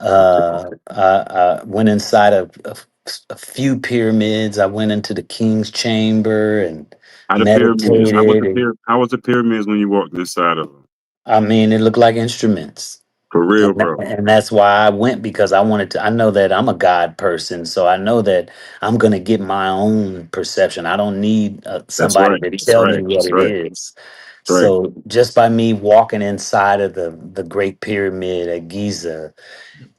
I went inside a few pyramids. I went into the king's chamber and How the pyramids? meditated. And How was the pyramids when you walked inside of them? I mean, it looked like instruments. For real, bro. And that's why I went because I wanted to. I know that I'm a God person, so I know that I'm going to get my own perception. I don't need That's somebody right. to That's tell me right. what That's it right. is. That's right. So just by me walking inside of the Great Pyramid at Giza,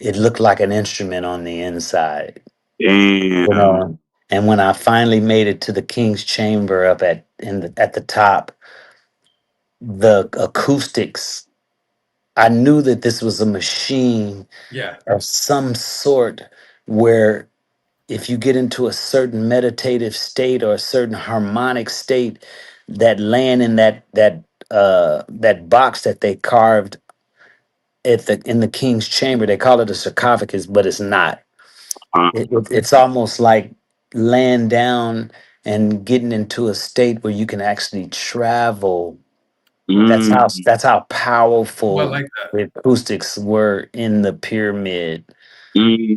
it looked like an instrument on the inside, you Damn. know. And when I finally made it to the king's chamber up at the top, the acoustics, I knew that this was a machine Yeah. of some sort where if you get into a certain meditative state or a certain harmonic state, that laying in that box that they carved in the king's chamber, they call it a sarcophagus, but it's not. Uh, It's almost like laying down and getting into a state where you can actually travel. mm, That's how Oh, I powerful like that. the acoustics were in the pyramid.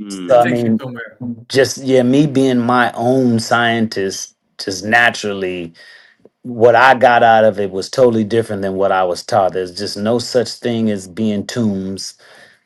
So It I mm. takes you mean, somewhere. just yeah, me being my own scientist, just naturally, what I got out of it was totally different than what I was taught. There's just no such thing as being tombs.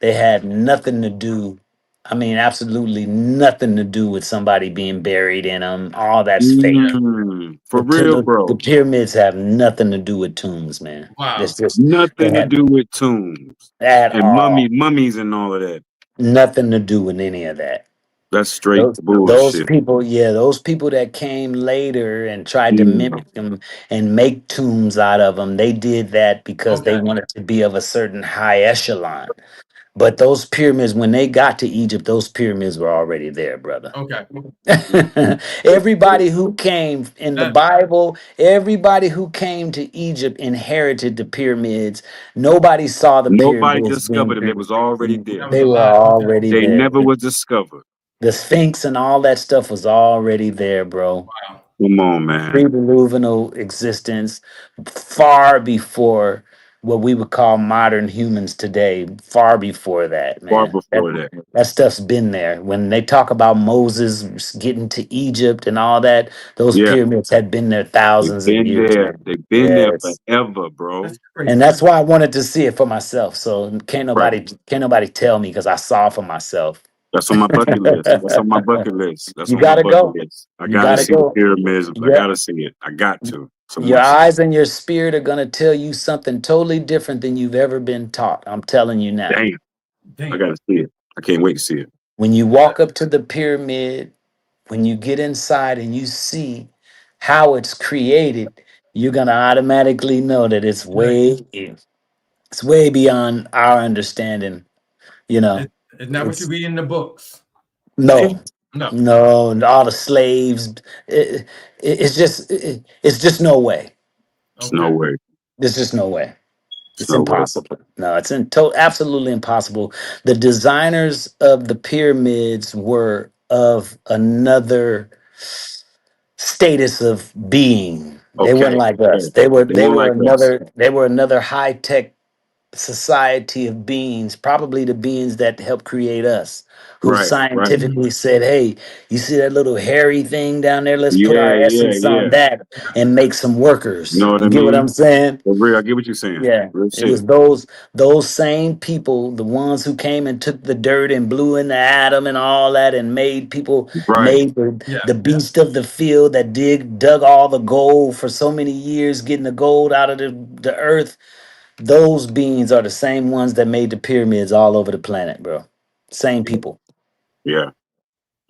They had nothing to do. I mean, absolutely nothing to do with somebody being buried in them. All that's fake. Yeah. For real, The bro. pyramids have nothing to do with tombs, man. It's Wow. just they Nothing to had do with tombs at and all mummies and all of that. nothing to do with any of that. That's straight Those bullshit. people, yeah, those people that came later and tried to Mm. mimic them and make tombs out of them, they did that because they Okay. wanted to be of a certain high echelon. But those pyramids, when they got to Egypt, those pyramids were already there, brother. Okay. Everybody who came in the That Bible, everybody who came to Egypt inherited the pyramids. Nobody saw the Nobody pyramids discovered being them. They was already there. that was they a were lie. Okay. already They there. never was discovered. The Sphinx and all that stuff was already there, bro. Wow. Come on, man. Pre-diluvial existence, far before what we would call modern humans today. Far before that, Far man. before that. That stuff's been there. When they talk about Moses getting to Egypt and all that, those Yeah. pyramids had been there They've thousands of been years, there. man. They've been there Yes. forever, bro. That's And crazy. that's why I wanted to see it for myself. So Right. can't nobody tell me because I saw for myself. That's on my bucket list. That's on my bucket list. That's You on my gotta bucket go. list. I You gotta gotta see the go. pyramids. I Yeah. gotta see it. I got to. It's a Your must. eyes and your spirit are gonna tell you something totally different than you've ever been taught. I'm telling you now. Damn. I Damn. gotta see it. I can't wait to see it. When you walk up to the pyramid, when you get inside and you see how it's created, you're gonna automatically know that Right. it's way beyond our understanding. You know, It's not what you it's read in the books. no, No. no, and all the slaves. It's just no way. There's no Okay. way. There's just no way. There's It's no way. impossible. No, it's absolutely impossible. The designers of the pyramids were of another status of being. They weren't Okay. like Okay. us. They were They weren't like us. another high tech society of beings, probably the beings that help create us, who Right, right. scientifically said, hey, you see that little hairy thing down there? Let's put our Yeah, yeah, essence on yeah. that and make some You workers. know what I You get what I'm mean? saying? For real, I get what you're saying. Yeah, Real it was shit. those same people, the ones who came and took the dirt and blew in the atom and all that, and made people Right. made the beast of the field that dug all the gold for so many years, getting the gold out of the earth. Those beings are the same ones that made the pyramids all over the planet, bro. Same people. Yeah.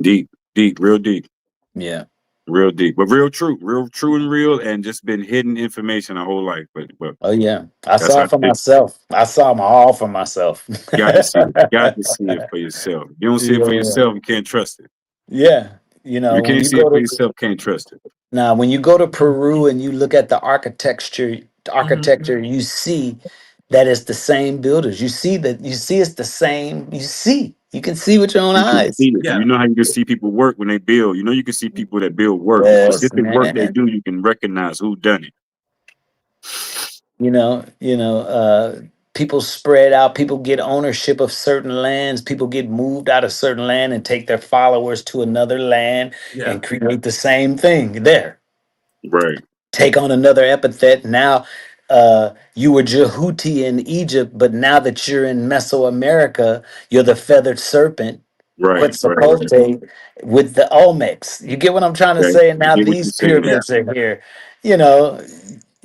Deep, deep, real deep. Yeah. Real deep. But real true and real, and just been hidden information our whole life. But Oh yeah. I that's saw how it for thick. myself. I saw them all for myself. Got to see it. Got to see it for yourself. You don't see it for Yeah. yourself, you can't trust it. Yeah. You If you know, when can't you see it go for to yourself, can't trust it. Now, when you go to Peru and you look at the architecture, you see that it's the same builders. You see it's the same. You can see with your own You can eyes. see it. You know how you can see people work when they build. You know you can see people that build work. The Yes, specific work they man. do, you can recognize who done it. People spread out, people get ownership of certain lands, people get moved out of certain land and take their followers to another land Yeah. and create the same thing there. Right, Take on another epithet. Now, you were Jehuti in Egypt, but now that you're in Mesoamerica, you're the feathered serpent, right, right, right. Quetzalcoatl, with the Olmecs. You get what I'm trying to Okay. say? And I now get what you're these saying. pyramids are here. You know,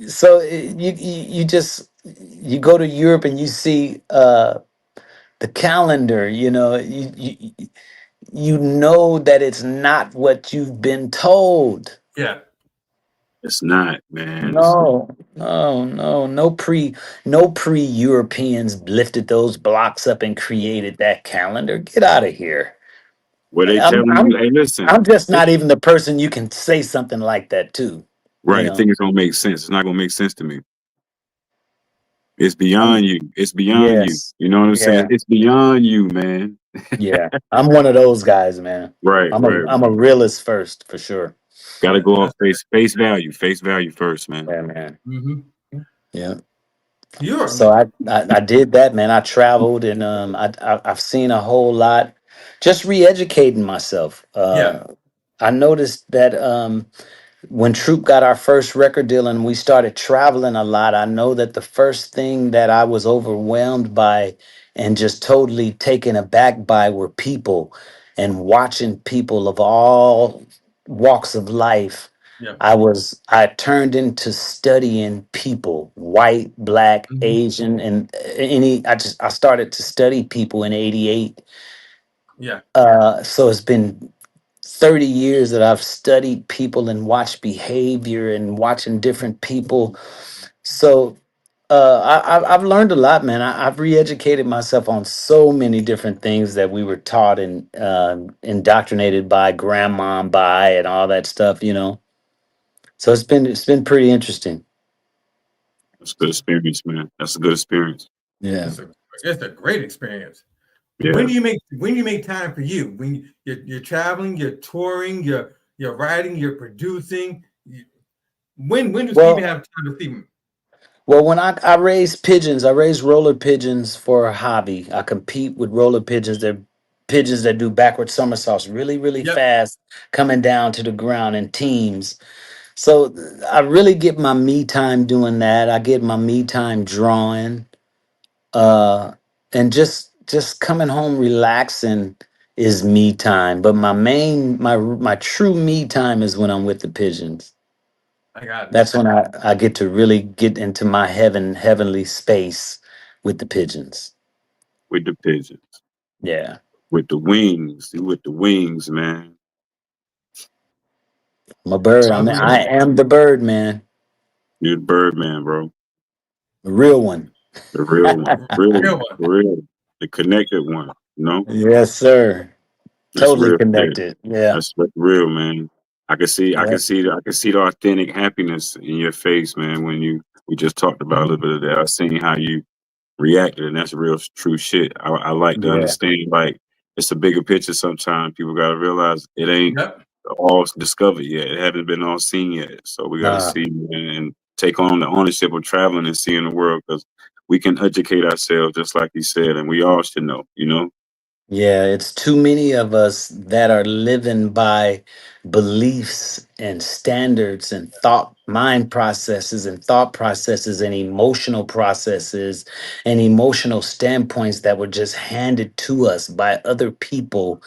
so you just you go to Europe and you see the calendar. You know that it's not what you've been told. Yeah. It's not, man. It's not. No, no, no pre Europeans lifted those blocks up and created that calendar. Get out of here. What they I'm telling you, I'm hey, listen. I'm just not even the person you can say something like that to. You Right, I know, think it's gonna make sense. It's not gonna make sense to me. It's I'm beyond you. It's beyond you. yes, You know what I'm saying? yeah, It's beyond you, man. yeah. I'm one of those guys, man. Right, right, I'm a right. realist first for sure. Gotta Yeah. go off face value first, man. Yeah, man. Mm-hmm. Yeah. You're So I did that, man. I traveled and I've seen a whole lot. Just re-educating myself. yeah. I noticed that when Troop got our first record deal and we started traveling a lot, I know that the first thing that I was overwhelmed by and just totally taken aback by were people and watching people of all walks of life. Yeah. I turned into studying people, white, black, Mm-hmm. Asian, and I started to study people in '88. Yeah. So it's been 30 years that I've studied people and watched behavior and watching different people. So I've learned a lot, man. I've re-educated myself on so many different things that we were taught and indoctrinated by grandma and by and all that stuff. So it's been pretty interesting. That's a good experience, man. That's a good experience. Yeah. It's a great experience. Yeah. When you make time for you? When you're traveling, you're touring, you're writing, you're producing. When does Steven Well, have time to Steven? well, when I raise pigeons, I raise roller pigeons for a hobby. I compete with roller pigeons. They're pigeons that do backward somersaults really, really Yep. fast, coming down to the ground in teams. So I really get my me time doing that. I get my me time drawing, uh, and just coming home relaxing is me time. But my true me time is when I'm with the pigeons. I got it. That's when I get to really get into my heavenly space with the pigeons. With the pigeons. Yeah. With the wings. You with the wings, man. I'm a bird. Well, I am the bird, man. You're the Birdman, bro. The real one. The real one. Real real one. one. For real. The connected one. You know? Yes, sir. That's Totally real shit. connected. Yeah. That's real, man. I can see Yeah. I can see the authentic happiness in your face, man, when we just talked about a little bit of that. I seen how you reacted, and that's real true shit. I like to Yeah. understand, like, it's a bigger picture. Sometimes people gotta realize it ain't Yep. all discovered yet. It haven't been all seen yet. So we gotta Nah. see and take on the ownership of traveling and seeing the world, because we can educate ourselves, just like you said, and we all should know, you know? Yeah, it's too many of us that are living by beliefs and standards and mind processes and thought processes and emotional processes and emotional standpoints that were just handed to us by other people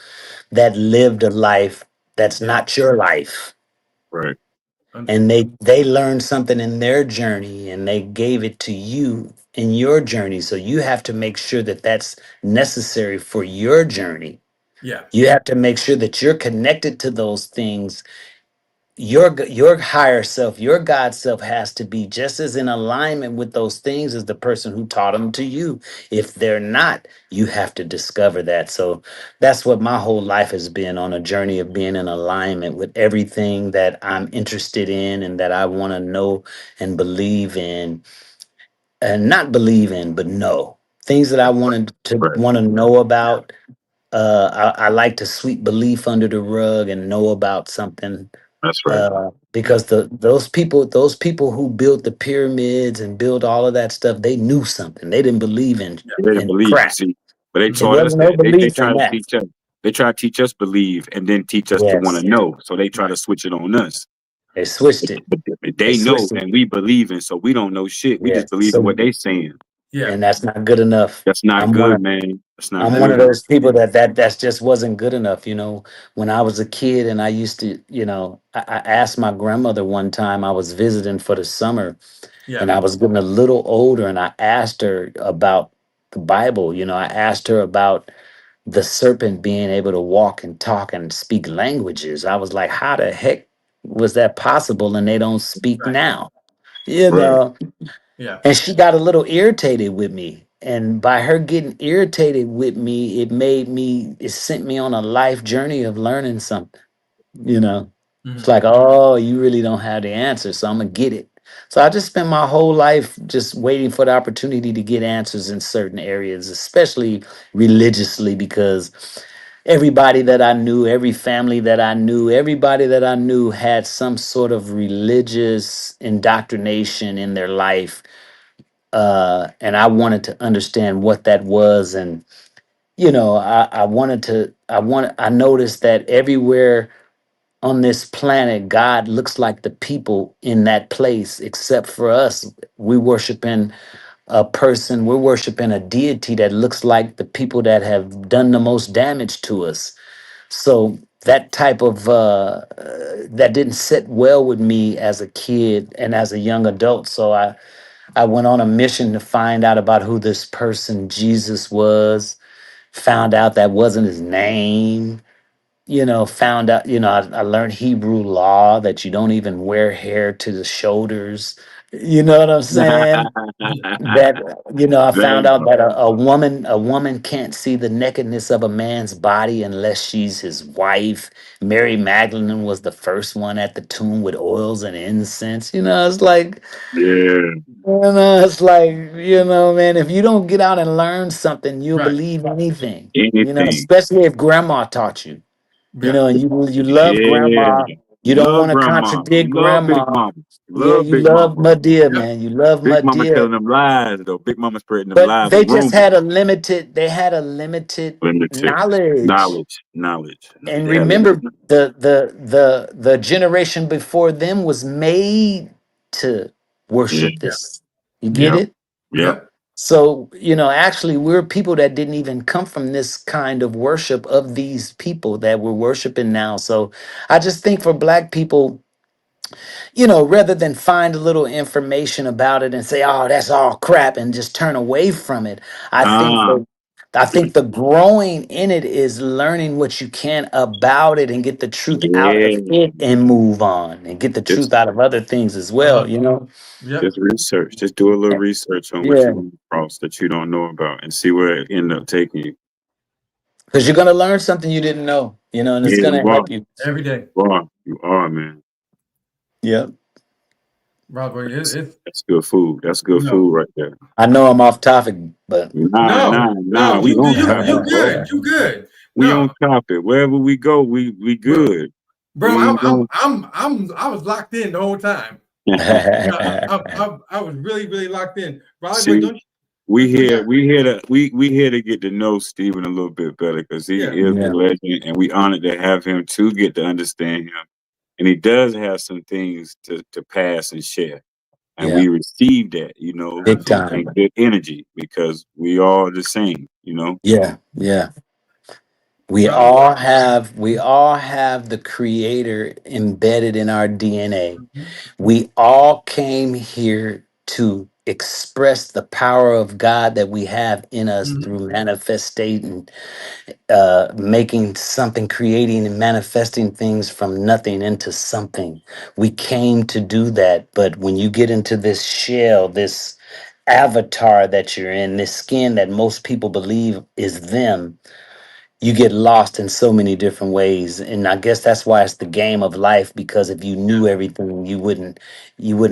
that lived a life that's Yeah. not your life. Right. And they learned something in their journey and they gave it to you in your journey. So you have to make sure that that's necessary for your journey. Yeah. You have to make sure that you're connected to those things. Your higher self, your God self has to be just as in alignment with those things as the person who taught them to you. If they're not, you have to discover that. So that's what my whole life has been, on a journey of being in alignment with everything that I'm interested in and that I want to know and believe in, and not believe in, but know things that I wanted to Right. want to know about. I like to sweep belief under the rug and know about something, That's right. because those people who built the pyramids and built all of that stuff, they knew something. They didn't believe in They didn't believe, crap. see, but they It taught us wasn't no that. They belief try in to that. teach us. They try to teach us believe and then teach us to want Yes, to know. So they try to switch it on us. they switched it. But They they know switched it. and we believe in, so we don't know shit. We just Yes. believe in So, what they saying. Yeah. and that's not good enough. That's not I'm one good, of man. That's not I'm one Listen. of good. those people that just wasn't good enough. When I was a kid and I used to, I asked my grandmother one time. I was visiting for the summer, Yeah. and I was getting a little older, and I asked her about the Bible. I asked her about the serpent being able to walk and talk and speak languages. I was like, how the heck was that possible? And they don't speak Right. now, you Right. know. Yeah. And she got a little irritated with me. And by her getting irritated with me, it sent me on a life journey of learning something, you know. It's Mhm. like, oh, you really don't have the answer, so I'm gonna get it. So I just spent my whole life just waiting for the opportunity to get answers in certain areas, especially religiously, because everybody that I knew, every family that I knew, everybody that I knew had some sort of religious indoctrination in their life. And I wanted to understand what that was. And, I noticed that everywhere on this planet, God looks like the people in that place, except for us. We're worshiping a deity that looks like the people that have done the most damage to us. So that type of that didn't sit well with me as a kid and as a young adult. So I went on a mission to find out about who this person Jesus was. Found out that wasn't his name. Found out, I learned Hebrew law, that you don't even wear hair to the shoulders. You know what I'm saying? That, I found Damn. out that a woman can't see the nakedness of a man's body unless she's his wife. Mary Magdalene was the first one at the tomb with oils and incense. Yeah. It's like, man, if you don't get out and learn something, you'll Right. believe anything. Anything. Especially if grandma taught you. Yeah. And you love Yeah. grandma. You don't Love want to grandma. contradict Love Big grandma. Mama. Yeah, Love you Big love Mama. my dear, Yep. man. You love my Big Mama dear. telling them lies though. Big Mama spreading them But lies they and just rumors. had a limited Limited knowledge. knowledge. And Yeah, limited. remember, the generation before them was made to Yeah. worship this. You get Yep. it? Yep. Yep. So, actually, we're people that didn't even come from this kind of worship of these people that we're worshiping now. So I just think for Black people, rather than find a little information about it and say, "Oh, that's all crap," and just turn away from it, I think Ah. the I think the growing in it is learning what you can about it and get the truth out of Yeah. it and move on and get the Just truth out of other things as Uh-huh. well. Yep. just research. Just do a little research on what Yeah, you come across that you don't know about and see where it end up taking you. because you're gonna learn something you didn't know, and it's Yeah, gonna you are. help you. Every day. You are. You are, man. Yeah, Robert, it's That's good food. That's good no. food right there. I know I'm off topic, but Nah, No. nah, No, nah. We on you topic, bro. good. You good. We No. on topic. Wherever we go, we Bro, good. bro, We ain't going. I was locked in the whole time. No, I was really, really locked in. Riley boy, See, don't you? we here to get to know Steven a little bit better because he Yeah. is a Yeah, legend, and we honored to have him to get to understand him. And he does have some things to pass and share. And yeah, we receive that, you know, big Absolutely. time. and good energy because we all the same, you know. Yeah, yeah. Brother. We all have the creator embedded in our DNA. Mhm. We all came here to express the power of God that we have in us Mhm. through manifesting, making something, creating and manifesting things from nothing into something. We came to do that. But when you get into this shell, this avatar that you're in, this skin that most people believe is them, you get lost in so many different ways. And I guess that's why it's the game of life, because if you knew everything, you wouldn't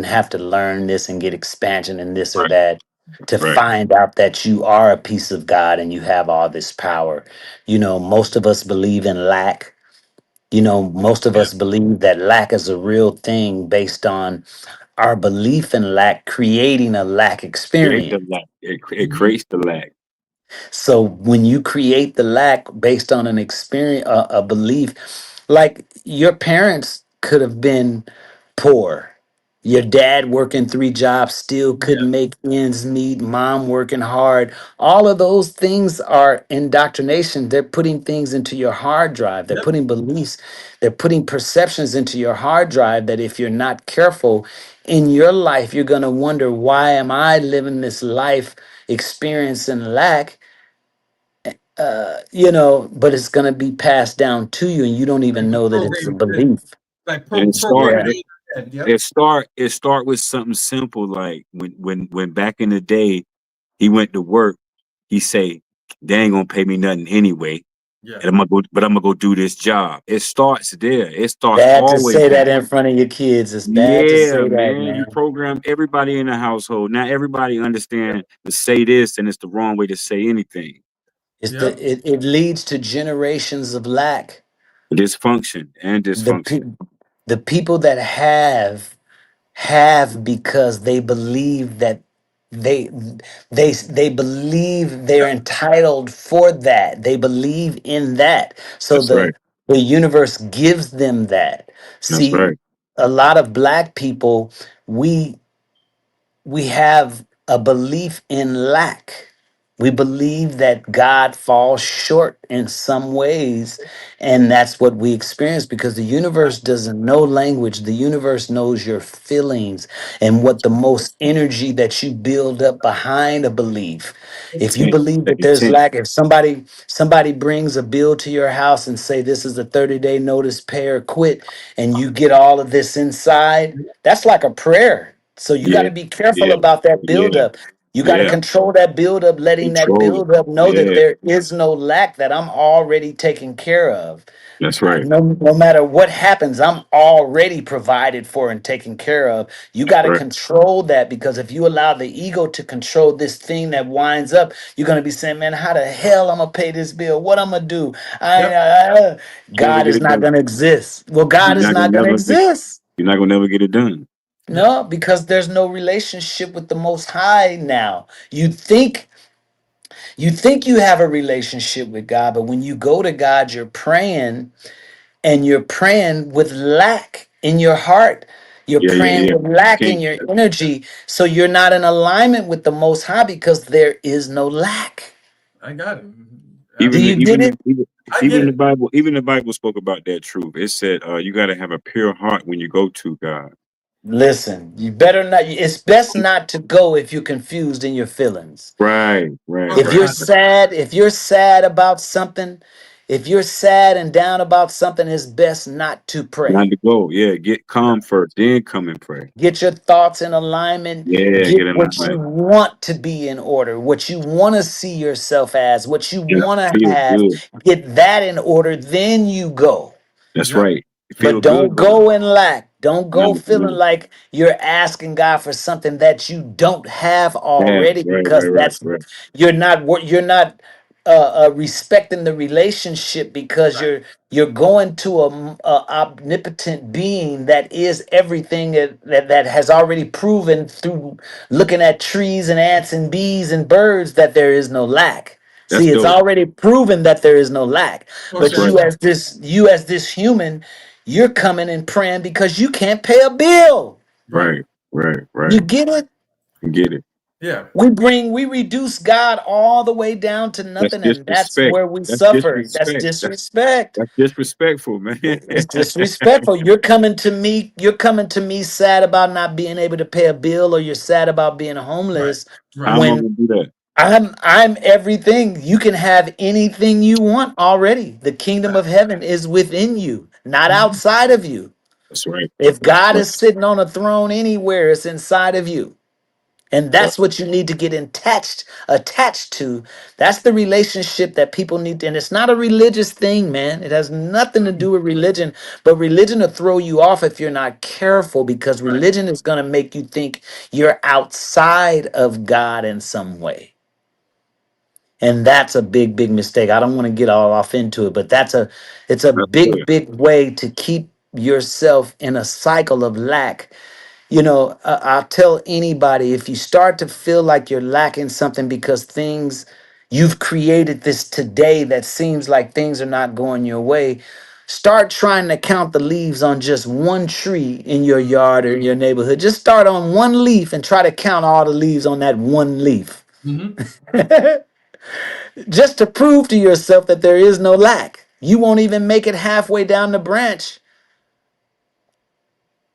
have to learn this and get expansion in this or Right, that to right. find out that you are a piece of God and you have all this power. Most of us believe in lack. Most of Yeah. us believe that lack is a real thing based on our belief in lack creating a lack Create experience. the lack. It Mhm. creates the lack. So when you create the lack based on an experience, a belief, like your parents could have been poor. Your dad working three jobs still Yeah. couldn't make ends meet, mom working hard. All of those things are indoctrination. They're putting things into your hard drive. They're Yep. putting beliefs, they're putting perceptions into your hard drive that if you're not careful in your life, you're going to wonder, why am I living this life experiencing lack? But it's going to be passed down to you and you don't even know that it's a Programmed in. belief. Like And programmed Yeah. in your head. Yep. it start with something simple like when back in the day he went to work, he say, they ain't gonna pay me nothing anyway. Yeah. And I'm gonna go do this job. It starts there. It starts Bad to always say that there. in front of your kids. It's bad to Yeah, say that, man. You man. program everybody in the household. Now everybody understand to say this and it's the wrong way to say anything. Yep. It leads to generations of lack. Dysfunction and The dysfunction. pe- the people that have because they believe that they they believe they're Yep. entitled for that. They believe in that. So That's right. the universe gives them that. That's See, right. a lot of black people, we have a belief in lack. We believe that God falls short in some ways, and that's what we experience because the universe doesn't know language. The universe knows your feelings and what the most energy that you build up behind a belief. If you Intent. believe The that there's intent. lack, if somebody brings a bill to your house and say this is a 30-day notice, pay or quit, and you get all of this inside, that's like a prayer. So you got Yeah. to be careful Yeah. about that Yeah. buildup. You got to Yeah. control that buildup, letting that Control it. buildup know that Yeah. there is no lack, that I'm already taken care of. That's right. No matter what happens, I'm already provided for and taken care of. You That's got to right. control that, because if you allow the ego to control this thing that winds up, you're going to be saying, man, how the hell I'm going to pay this bill? What I'm going to do? Yep. Never God get is it not done. going to exist. Well, You're God is not gonna not going to never get exist. you're not gonna never get it done. Yep. No, because there's no relationship with the Most High now. You think you have a relationship with God, but when you go to God, you're praying, and you're praying with lack in your heart. You're Yeah, yeah, praying yeah. with You lack in can't your energy. So you're not in alignment with the Most High because there is no lack. I got it. Do even the you Absolutely. get even the it? even I get even the it. Bible even the Bible spoke about that truth. It said you gotta have a pure heart when you go to God. Listen, you better not. It's best not to go if you're confused in your feelings. Right, right, Talk If right. you're about it. sad, if you're sad about something, if you're sad and down about something, it's best not to Not pray. to go. Yeah, get Yeah. calm first, then come and pray. Get your thoughts in alignment. Yeah, Get get in line. what you want to be in order, what you want to see yourself as, what you Yeah, want to feel have. good. Get that in order, then you go. That's Yep. right. Feel But good don't going. go in lack. Don't No, go feeling no. like you're asking God for something that you don't have Yeah, already, right, because right, right, that's right. you're not respecting the relationship because Right. you're going to a omnipotent being that is everything that has already proven through looking at trees and ants and bees and birds that there is no lack. That's See, it's dope. already proven that there is no lack. Most But That's right. you as this human, you're coming and praying because you can't pay a bill. right. Right. Right. You Right. get it? Get it. Yeah. We reduce God all the way down to That's nothing, and that's disrespect. where we That's suffer. That's disrespect. disrespect. That's disrespectful, man. It's disrespectful. You're coming to me sad about not being able to pay a bill, or you're sad about being Right. homeless How Right. am I when gonna do that? I'm everything. You can have anything you want already. The kingdom Right. of heaven is within you, not Mhm. outside of you. That's right. If That's God right. is sitting on a throne anywhere, it's inside of you. And Yep. that's what you need to get attached to. That's the relationship that people need to, and it's not a religious thing, man. It has nothing to do with religion, but religion will throw you off if you're not careful, because Right. religion is going to make you think you're outside of God in some way. And that's a big, big mistake. I don't want to get all off into it, but it's a That's big, good. big way to keep yourself in a cycle of lack. I'll tell anybody, if you start to feel like you're lacking something because you've created this today that seems like things are not going your way, start trying to count the leaves on just one tree in your yard or in your neighborhood. Just start on one leaf and try to count all the leaves on that one leaf, Hmm. just to prove to yourself that there is no lack. You won't even make it halfway down the branch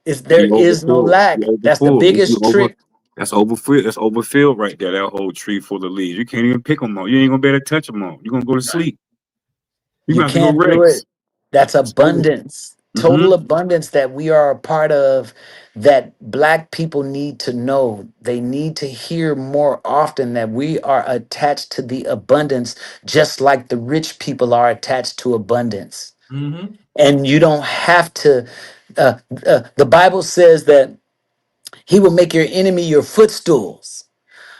if there You is no overfull. You lack. That's the overfull. You biggest over. trick. That's overfilled. That's overfilled right there. That whole tree full of leaves. You can't even pick them all. You ain't gonna be able to touch them all. You're gonna go to Right. sleep. You're You gonna have to go can't do it. rest. That's So, abundance, mm-hmm. total abundance that we are a part of, that Black people need to know. They need to hear more often that we are attached to the abundance, just like the rich people are attached to abundance. Hmm. And you don't have to. The Bible says that He will make your enemy your footstools.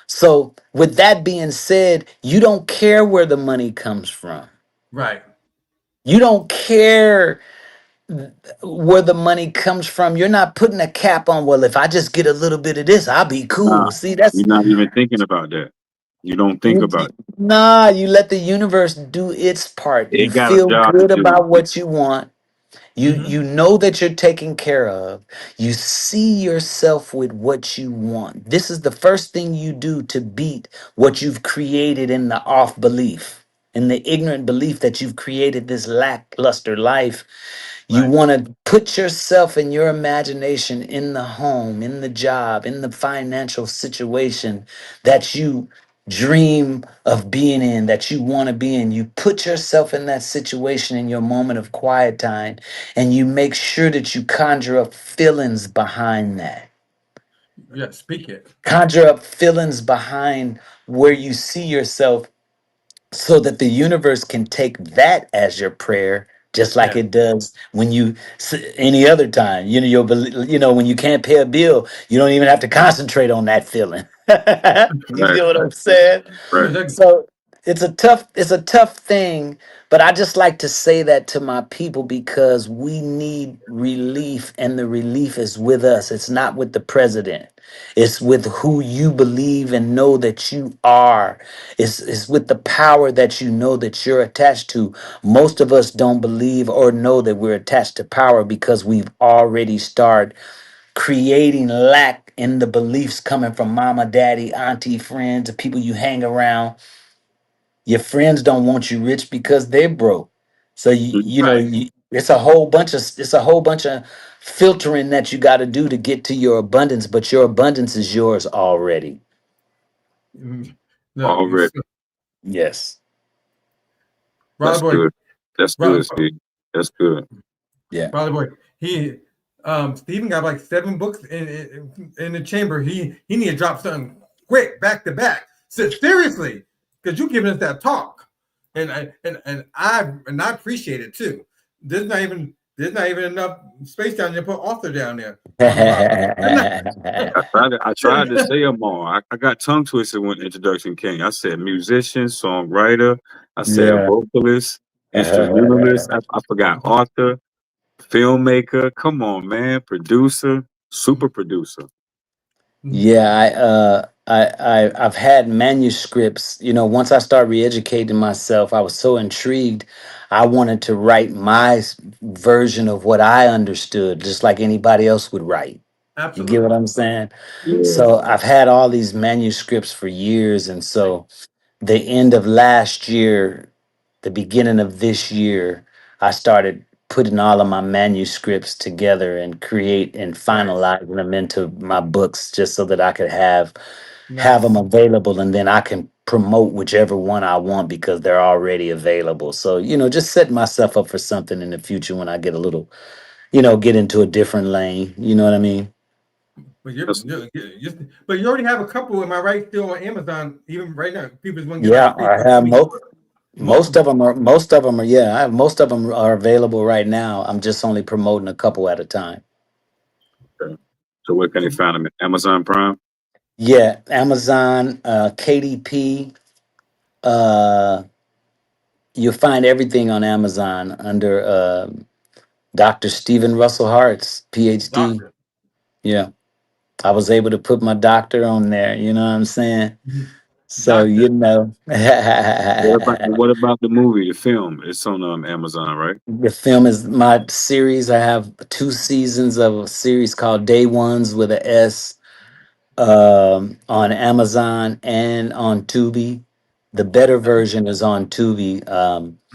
So, with that being said, you don't care where the money comes from. Right. You don't care where the money comes from. You're not putting a cap on, well, if I just get a little bit of this, I'll be Nah, cool. See, that's you're not even thinking about that. You don't think you, about it. nah, you let the universe do its part. You It got a feel job to good do. about what you want. You Hmm. know that you're taken care of. You see yourself with what you want. This is the first thing you do to beat what you've created in the off belief, in the ignorant belief that you've created this lackluster life. You Right. want to put yourself and your imagination in the home, in the job, in the financial situation that you dream of being in, that you want to be in. You put yourself in that situation in your moment of quiet time, and you make sure that you conjure up feelings behind that. Yeah. Speak it. Conjure up feelings behind where you see yourself, so that the universe can take that as your prayer, just like Yeah. it does when any other time. When you can't pay a bill, you don't even have to concentrate on that feeling. You Right, know what I'm saying? right. So it's a tough thing, but I just like to say that to my people, because we need relief, and the relief is with us. It's not with the president. It's with who you believe and know that you are. It's with the power that you know that you're attached to. Most of us don't believe or know that we're attached to power, because we've already started creating lack in the beliefs coming from mama, daddy, auntie, friends, the people you hang around. Your friends don't want you rich because they're broke. So Right. it's a whole bunch of filtering that you got to do to get to your abundance, but your abundance is yours already. Mhm. No. Already. Yes. Brother That's boy. good. That's Brother. good, Steve. That's good. Yeah. By the way, Steven got like 7 books in the chamber. He need to drop something quick, back to back. So seriously, because you giving us that talk, and I appreciate it too. This is not even there's not even enough space down there to put author down there on the bottom. I tried to say them all. I got tongue twisted when introduction came. I said musician, songwriter. I said Yeah. vocalist, instrumentalist. I forgot author, filmmaker. Come on, man. Producer, super producer. Yeah, I've had manuscripts. Once I started re-educating myself, I was so intrigued. I wanted to write my version of what I understood, just like anybody else would write. You get what Absolutely. I'm saying? Yeah. So I've had all these manuscripts for years, and so the end of last year, the beginning of this year, I started putting all of my manuscripts together and create and Nice. finalizing them into my books just so that I could have them Nice. available, and then I can promote whichever one I want because they're already available. So, just setting myself up for something in the future when I get a little, get into a different lane. You know what I mean? But but you already have a couple, am I right? Still on Amazon, even right now. People just want to get like Yeah, a free I couple have weeks. most of them are yeah, most of them are available right now. I'm just only promoting a couple at a time. Okay. So where can they find them? Amazon Prime? Yeah, Amazon, KDP, uh you'll find everything on Amazon under Dr. Steven Russell Harts, PhD. Doctor. Yeah. I was able to put my doctor on there, you know what I'm saying? So, Doctor. What about the movie, the film? It's on Amazon, right? The film is my series. I have 2 seasons of a series called Day Ones with a S, on Amazon and on Tubi. The better version is on Tubi.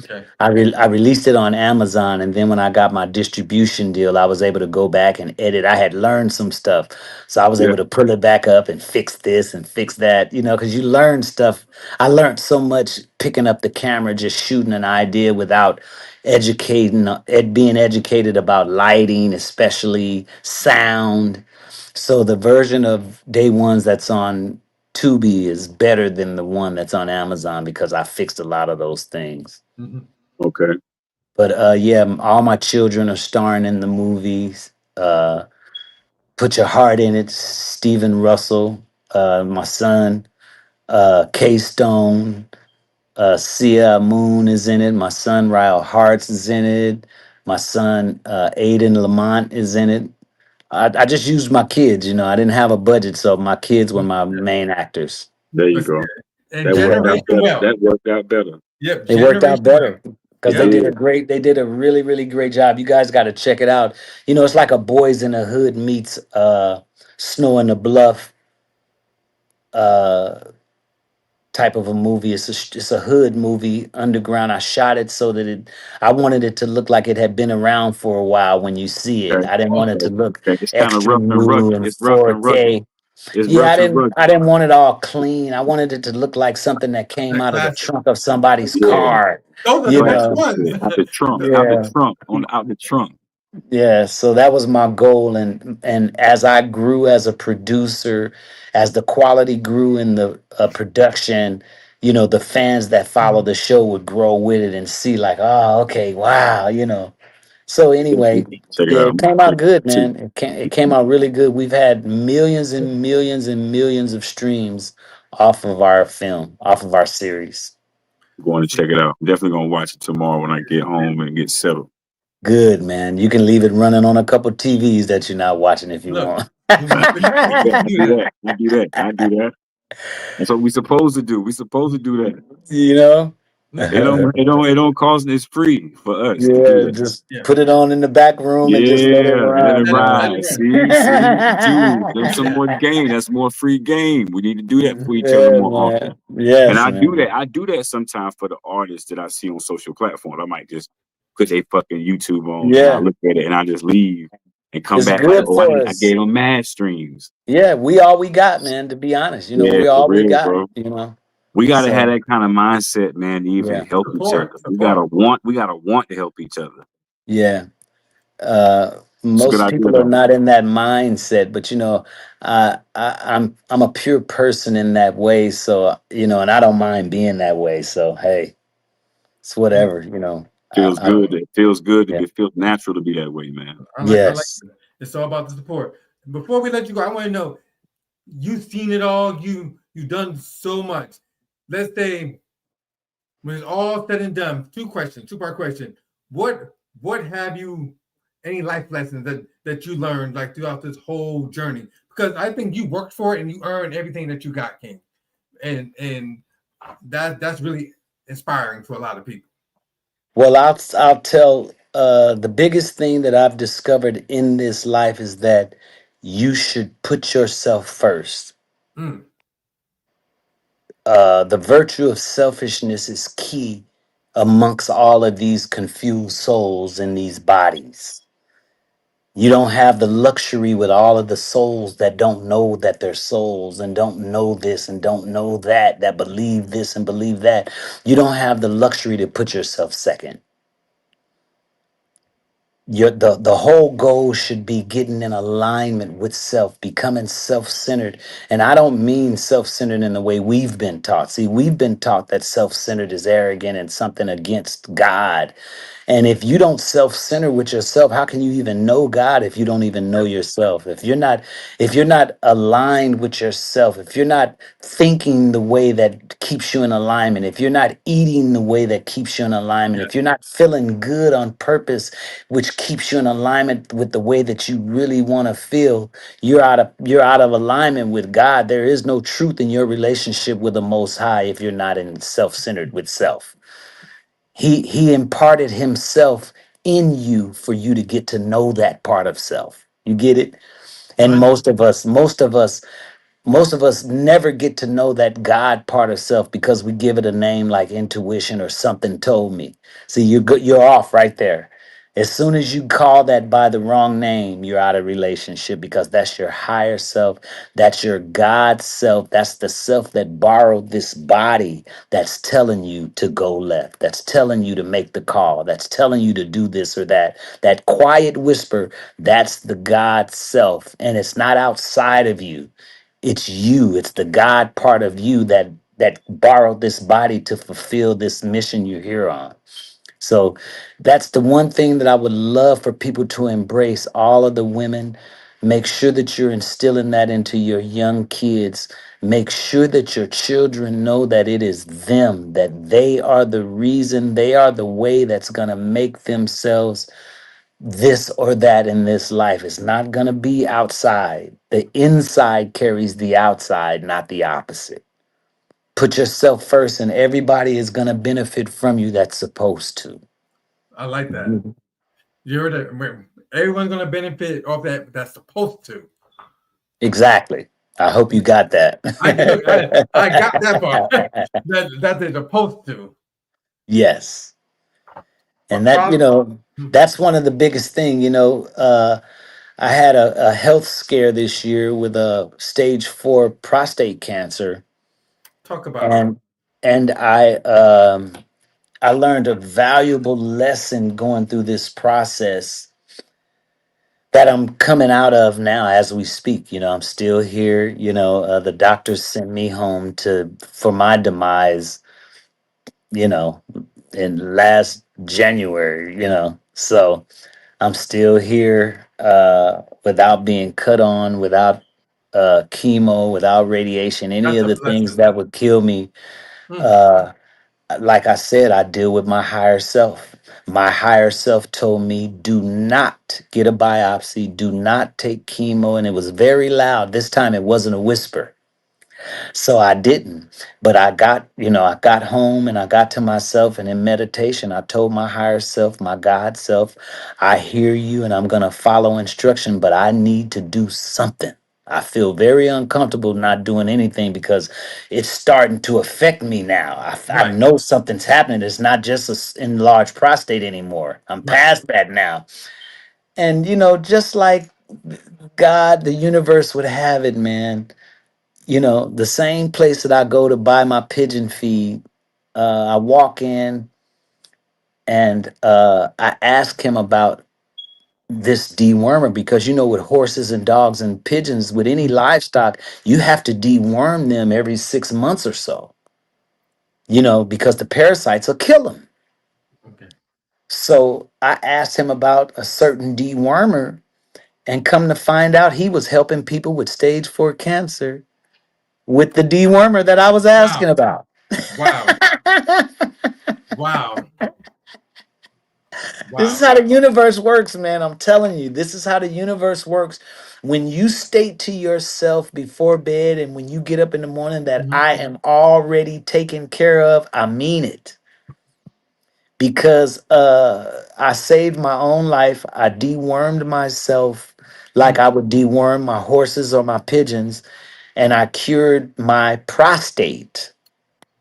Okay. I released it on Amazon, and then when I got my distribution deal, I was able to go back and edit. I had learned some stuff, so I was Yeah. able to pull it back up and fix this and fix that. Because you learn stuff. I learned so much picking up the camera, just shooting an idea without being educated about lighting, especially sound. So the version of Day Ones that's on Tubi is better than the one that's on Amazon because I fixed a lot of those things. Mhm. Okay. But yeah, all my children are starring in the movies. Put Your Heart in It, Steven Russell, my son, K Stone, Sia Moon is in it. My son Ryle Harts is in it. My son Aiden Lamont is in it. I just used my kids, I didn't have a budget, so my kids were my main actors. There you But go. and That worked Yeah. out Generation better. Wealth. That worked out better. Yep, It worked out Generation Wealth. better because It they Yep. did a did. great, they did a really, really great job. You guys got to check it out. It's like a Boys in the Hood meets Snow in the Bluff uh type of a movie. It's a hood movie, underground. I shot it so that I wanted it to look like it had been around for a while when you see it. Okay. I didn't want it to Okay. look Okay. It's kind of extra rough and new rugged. and It's rough and rugged. 4K. It's Yeah, rough and rugged. I didn't want it all clean. I wanted it to look like something that came That out of the classic. trunk of somebody's Yeah. car. Those are the You best know. Classic ones. shit. Out the trunk. Out the Yeah. trunk. Out the trunk. Yeah, so that was my goal, and as I grew as a producer, as the quality grew in the production, the fans that follow the show would grow with it and see like, oh, okay, wow. So anyway, Check it yeah, out. it I'm came gonna out good, see. man. It came out really good. We've had millions and millions and millions of streams off of our film, off of our series. Going to check it out. Definitely gonna watch it tomorrow when I get home and get settled. Good, man. You can leave it running on a couple TVs that you're not watching if you Look, want. you Yeah, can I do do that. that. I do that. I do that. That's what we supposed to do. We supposed to do that. you know? It don't cost. It's free for us to do Yeah, that. just Yeah. put it on in the back room and just let it Yeah, let it run, Let it ride. run. See, dude, there's some Yeah. more game. That's more free game. We need to do that for each other Yeah, more often. man. And Yes, I do man. that. I do that sometimes for the artists that I see on social platforms. I might just put a fucking YouTube on and I Yeah. look at it and I just leave and come It's back like, good oh, for I us. gave them mad streams. Yeah, we all we got, man, to be honest. Yeah, We for all we real, got, bro. you know. We gotta have So that kind of mindset, man, to even yeah. help each other. Support. Support. We gotta want to help each other. Yeah. It's a good Most idea people are though. not in that mindset, but I'm a pure person in that way. So and I don't mind being that way. So hey, it's whatever. Feels I good. It feels good to yeah. be. It feels natural to be that way, man. I like Yes. it. It's all about the support. Before we let you go, I want to know, you've seen it all. You've done so much. Let's say when it's all said and done, two-part question. What have you any life lessons that you learned like throughout this whole journey? Because I think you worked for it and you earned everything that you got, King. And that's really inspiring for a lot of people. Well, I'll tell the biggest thing that I've discovered in this life is that you should put yourself first. Mm, The virtue of selfishness is key amongst all of these confused souls in these bodies. You don't have the luxury with all of the souls that don't know that they're souls and don't know this and don't know that, that believe this and believe that. You don't have the luxury to put yourself second. The whole goal should be getting in alignment with self, becoming self-centered. And I don't mean self-centered in the way we've been taught. See, we've been taught that self-centered is arrogant and something against God. And if you don't self-center with yourself, how can you even know God if you don't even know yourself? If you're not aligned with yourself, if you're not thinking the way that keeps you in alignment, if you're not eating the way that keeps you in alignment, if you're not feeling good on purpose, which keeps you in alignment with the way that you really want to feel, you're out of alignment with God. There is no truth in your relationship with the Most High if you're not in self-centered with self. He imparted himself in you for you to get to know that part of self. You get it? And I most of us never get to know that God part of self because we give it a name like intuition or something told me. See, you're off right there. As soon as you call that by the wrong name, you're out of relationship because that's your higher self. That's your God self. That's the self that borrowed this body that's telling you to go left. That's telling you to make the call. That's telling you to do this or that. That quiet whisper, that's the God self. And it's not outside of you. It's you. It's the God part of you that borrowed this body to fulfill this mission you're here on. So that's the one thing that I would love for people to embrace. All of the women, make sure that you're instilling that into your young kids. Make sure that your children know that it is them, that they are the reason, they are the way that's going to make themselves this or that in this life. It's not going to be outside. The inside carries the outside, not the opposite. Put yourself first, and everybody is going to benefit from you that's supposed to. like that. You're everyone's gonna benefit off that. That's supposed to. Exactly. I hope you got that. I got that part. that they're supposed to. Yes. And that, Rob, that's one of the biggest thing, I had a health scare this year with a stage 4 prostate cancer. talk about it. And I learned a valuable lesson going through this process that I'm coming out of now as we speak. I'm still here. The doctors sent me home for my demise, you know, in last January. So I'm still here without being cut on, without chemo, without radiation, any That's of a the things blessing. that would kill me. Hmm. Uh, like I said, I deal with my higher self. My higher self told me, do not get a biopsy, do not take chemo. And it was very loud. This time it wasn't a whisper. So I didn't. But I got home and I got to myself, and in meditation, I told my higher self, my God self, I hear you and I'm going to follow instruction, but I need to do something. I feel very uncomfortable not doing anything because it's starting to affect me now. I Right, know something's happening. It's not just enlarged prostate anymore. I'm right. past that now. And, just like God, the universe would have it, man, the same place that I go to buy my pigeon feed, I walk in and I ask him about this dewormer because with horses and dogs and pigeons, with any livestock, you have to deworm them every 6 months or so, because the parasites will kill them. Okay. So I asked him about a certain dewormer, and come to find out he was helping people with stage 4 cancer with the dewormer that I was Wow. asking about. Wow. Wow. This is Wow. how the universe works, man. I'm telling you, this is how the universe works. When you state to yourself before bed and when you get up in the morning that Mhm. I am already taken care of, I mean it. Because I saved my own life. I dewormed myself like Mm. I would deworm my horses or my pigeons, and I cured my prostate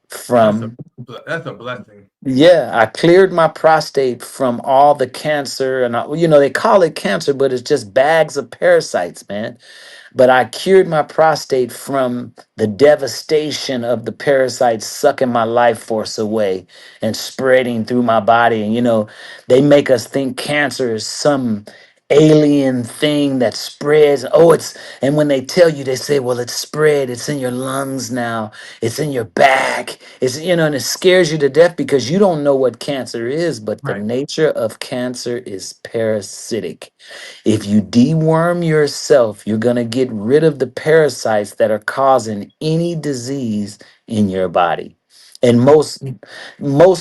That's a from, that's a blessing. yeah, I cleared my prostate from all the cancer. And they call it cancer, but it's just bags of parasites, man. But I cured my prostate from the devastation of the parasites sucking my life force away and spreading through my body. And they make us think cancer is some alien thing that spreads. And when they tell you, they say, well, it's spread, it's in your lungs now, it's in your back, and it scares you to death because you don't know what cancer is. But the Right. nature of cancer is parasitic. If you deworm yourself, you're going to get rid of the parasites that are causing any disease in your body. And most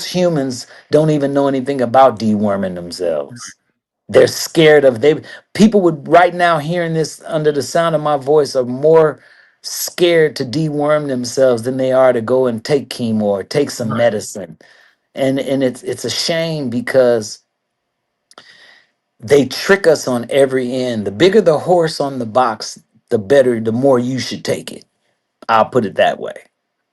humans don't even know anything about deworming themselves. They're scared of they people would right now hearing this under the sound of my voice are more scared to deworm themselves than they are to go and take chemo or take some Right. medicine. And it's a shame because they trick us on every end. The bigger the horse on the box, the better, the more you should take it. I'll put it that way.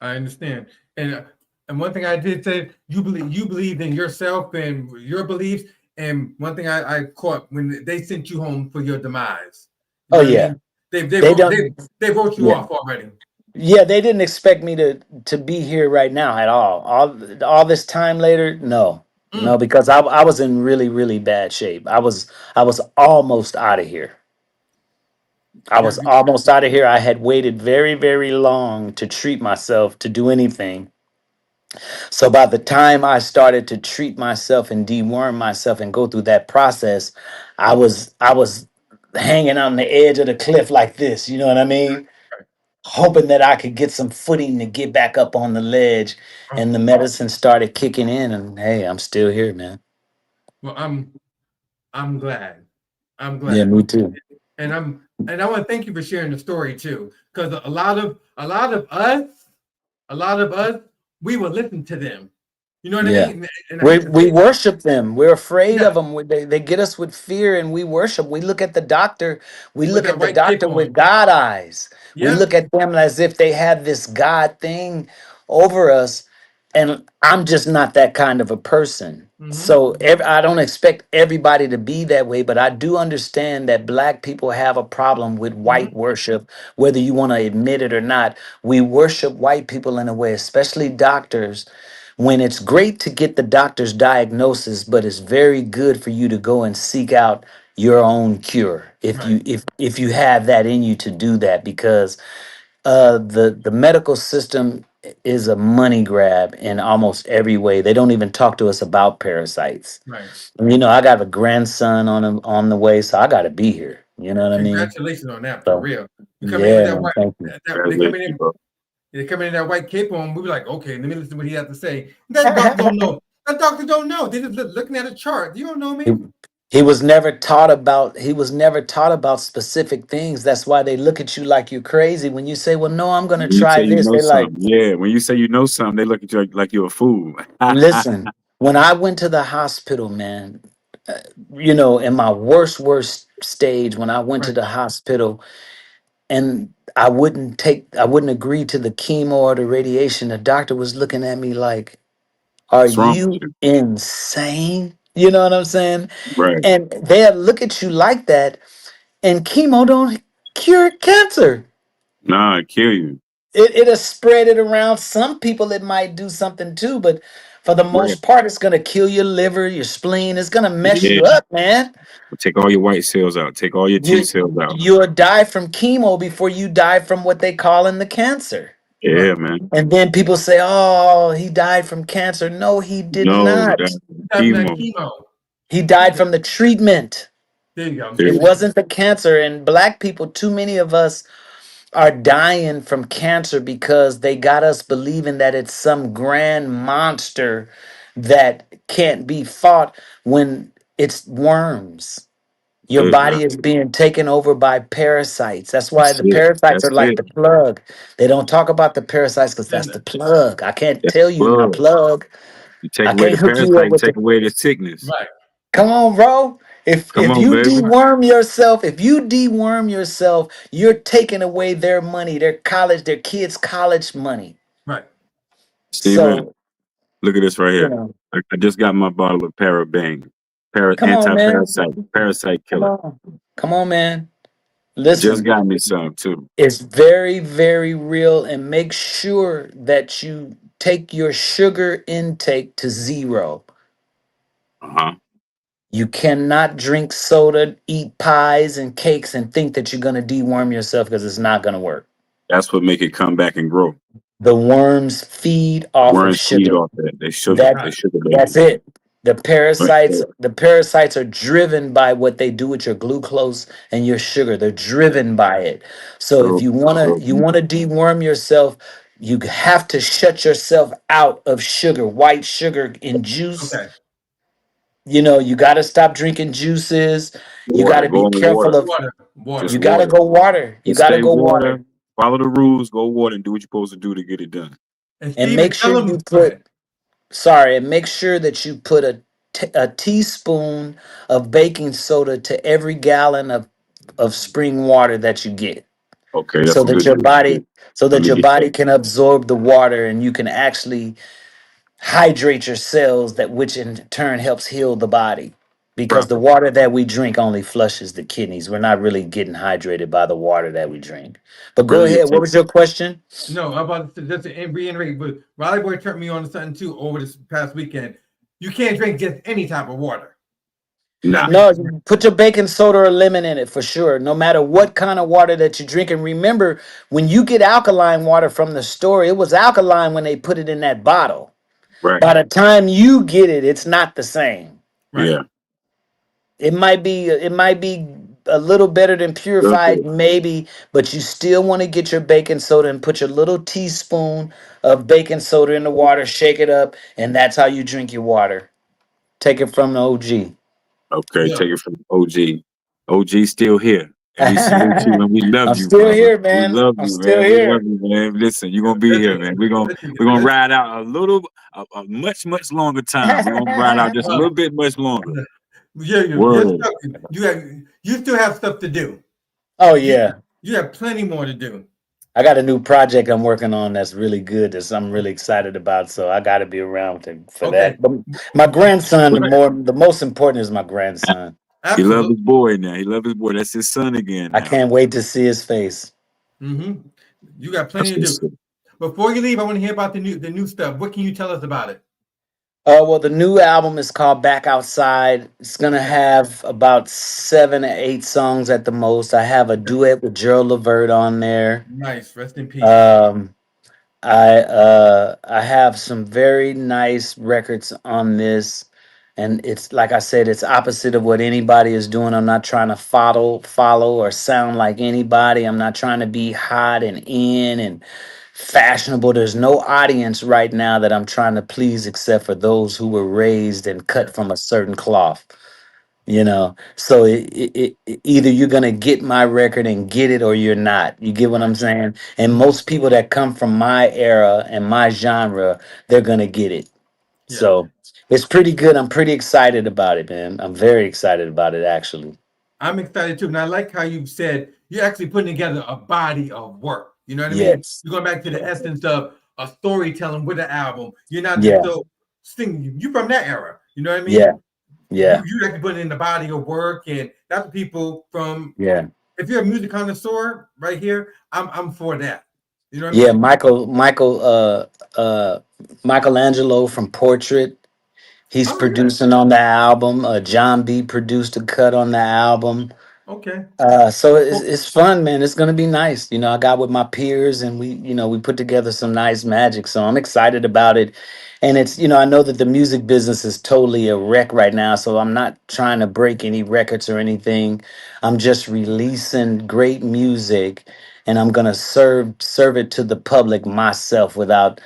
I understand. And one thing I did say, you believed in yourself and your beliefs. And one thing I caught when they sent you home for your demise. You Oh know what I yeah. mean? They They wrote don't they wrote you yeah. off already. Yeah, they didn't expect me to be here right now at all. All this time later, no. No, Mm. because I was in really, really bad shape. I was almost out of here. I Yeah. was almost out of here. I had waited very, very long to treat myself, to do anything. So by the time I started to treat myself and deworm myself and go through that process, I was hanging on the edge of the cliff like this, you know what I mean? Hoping that I could get some footing to get back up on the ledge. Oh, And the medicine started kicking in, and hey, I'm still here, man. well, I'm glad. I'm Yeah, glad. me too. And I want to thank you for sharing the story too, because a lot of us, we will listen to them. You know what I Yeah. mean? And I We hate to we say, worship them. We're afraid yeah, of them. They get us with fear and we worship. We look at the doctor. We with look that at the white cape doctor with on. God eyes. We Yep. look at them as if they have this God thing over us. And I'm just not that kind of a person. Mm-hmm. So I don't expect everybody to be that way, but I do understand that black people have a problem with Mm-hmm. white worship, whether you want to admit it or not. We worship white people in a way, especially doctors, when it's great to get the doctor's diagnosis, but it's very good for you to go and seek out your own cure if Right. you have that in you to do that, because the medical system is a money grab in almost every way. They don't even talk to us about parasites. Right. And, I got a grandson on the way, so I got to be here. You know what I mean? Congratulations on that, for So real. You come in with yeah, that man, white, thank you. they come in, Congratulations, bro. they come in that white cape on. We be like, okay, let me listen to what he has to say. That doctor don't know. That doctor don't know. They just looking at a chart. You don't know He, me. he was never taught about specific things. That's why they look at you like you're crazy when you say, well, no, I'm gonna When you try say you this. know They're like, something, yeah. When you say you know something, they look at you like you're a fool. listen, when I went to the hospital, man, in my worst stage, when I went to Right. the hospital and I wouldn't agree to the chemo or the radiation, the doctor was looking at me like, are What's wrong with you you? insane? You know what I'm saying? Right. And they'll look at you like that. And chemo don't cure cancer. Nah, it kill you. It'll spread it around. Some people it might do something too, but for the Right. most part, it's gonna kill your liver, your spleen. It's gonna mess Yeah. you up, man. Take all your white cells out. Take all your T You cells out. you'll die from chemo before you die from what they call in the cancer. Right. Yeah, man. And then people say, "Oh, he died from cancer." No, he did No, not. that Having that chemo. chemo. He died from the treatment. There you go. See? It There you go. wasn't the cancer. And black people, too many of us are dying from cancer because they got us believing that it's some grand monster that can't be fought when it's worms. Your Good, man. body is being taken over by parasites. That's why That's the it. parasites That's are like it. the plug. They don't talk about the parasites because that's And the plug. I can't That's tell you my blood. plug. You take I away can't the hook you up parasite, you with take the. away the sickness. right. Come on, bro. Come If on, you baby. deworm yourself, you're taking away their money, their kids' college money. Right. Steven, So, look at this right you here. know, I just got my bottle of Parabang. come on, man. Parasite Come killer. on. Come on, man. I just Listen, got me some too. it's very, very real, and make sure that you take your sugar intake to zero. Uh-huh. You cannot drink soda, eat pies and cakes, and think that you're going to deworm yourself because it's not going to work. That's what make it come back and grow. The worms feed off of Worms feed sugar. off that. They sugar. That They sugar that's babies. it. The Right parasites, there. the parasites are driven by what they do with your glucose and your sugar. They're Yeah. driven by it. So if So, you wanna deworm yourself, you have to shut yourself out of sugar, white sugar in juice. Okay. You got to stop drinking juices. You got water. to Go be on careful water. of. Water. Just You Water. got to water. go water. You Just got to stay go water, water. Follow the rules. Go water and do what you're supposed to do to get it done. And and Steven, make sure tell you them. Go put. ahead. Sorry, and make sure that you put a teaspoon of baking soda to every gallon of spring water that you get, Okay, so that's a that good your deal. body so Let that me your get body that. can absorb the water and you can actually hydrate your cells, that which in turn helps heal the body, because the Proper. water that we drink only flushes the kidneys. We're not really getting hydrated by the water that we drink. But go Really, it ahead, what takes. was your question? No, I'm about to just to reiterate, but Raleighboi turned me on to something too over this past weekend. You can't drink just any type of water. You got to Nah. drink. No, you put your baking soda or lemon in it for sure, no matter what kind of water that you drink. And remember, when you get alkaline water from the store, it was alkaline when they put it in that bottle. Right. By the time you get it, it's not the same. Right. Yeah. It might be a little better than Little purified, bit. maybe, but you still want to get your baking soda and put your little teaspoon of baking soda in the water, shake it up, and that's how you drink your water. Take it from the OG. Okay, Yeah. take it from OG. OG still here. And we salute you and we love I'm you, still brother. here, We man. love I'm you, still man. We love here. you, man. Listen, you're gonna be here, Listen, man. We're gonna listen, we're gonna listen. ride out a much, much longer time. We're gonna ride out just a Well, little bit much longer. you're Word. stuck. You still have stuff to do. Oh You yeah. you have plenty more to do. I got a new project I'm working on that's really good, that I'm really excited about. So I got to be around for Okay. that. But my grandson, But the most important is my grandson. he love Absolutely. his boy now. He love his boy. That's his son again I now. can't wait to see his face. Mm-hmm. You got That's plenty to what's do. Before you leave, I want to hear about the new stuff. What can you tell us about it? Well, the new album is called Back Outside. It's gonna Okay. have about 7 or 8 songs at the most. I have a duet with Gerald Levert on there. Nice. Rest in peace. Um, I have some very nice records on this, and it's like I said, it's opposite of what anybody is doing. I'm not trying to follow or sound like anybody. I'm not trying to be hot and in and fashionable. There's no audience right now that I'm trying to please except for those who were raised and cut from a certain cloth. So either you're gonna get my record and get it, or you're not. You get what Right. I'm saying? And Mm-hmm. most people that come from my era and my genre, they're gonna get it. Yeah. So it's pretty good. I'm pretty excited about it, man. I'm very excited about it, actually. I'm excited too. And I like how you said you're actually putting together a body of work. You know what I mean? Yes. You're going back to the essence of a storytelling with an album. You're not just Yeah. so singing. You from that era. You know what I Yeah. mean? You Yeah. you actually put in the body of work, and that's what people from. Yeah. If you're a music connoisseur, right here, I'm for that. You know what I Yeah. mean? Michelangelo from Portrait. He's Oh yeah. producing on the album. John B produced a cut on the album. Okay. So Well, it's fun, man. It's gonna be nice. I got with my peers and we put together some nice magic. So I'm excited about it. And I know that the music business is totally a wreck right now. So I'm not trying to break any records or anything. I'm just releasing great music and I'm gonna serve it to the public myself without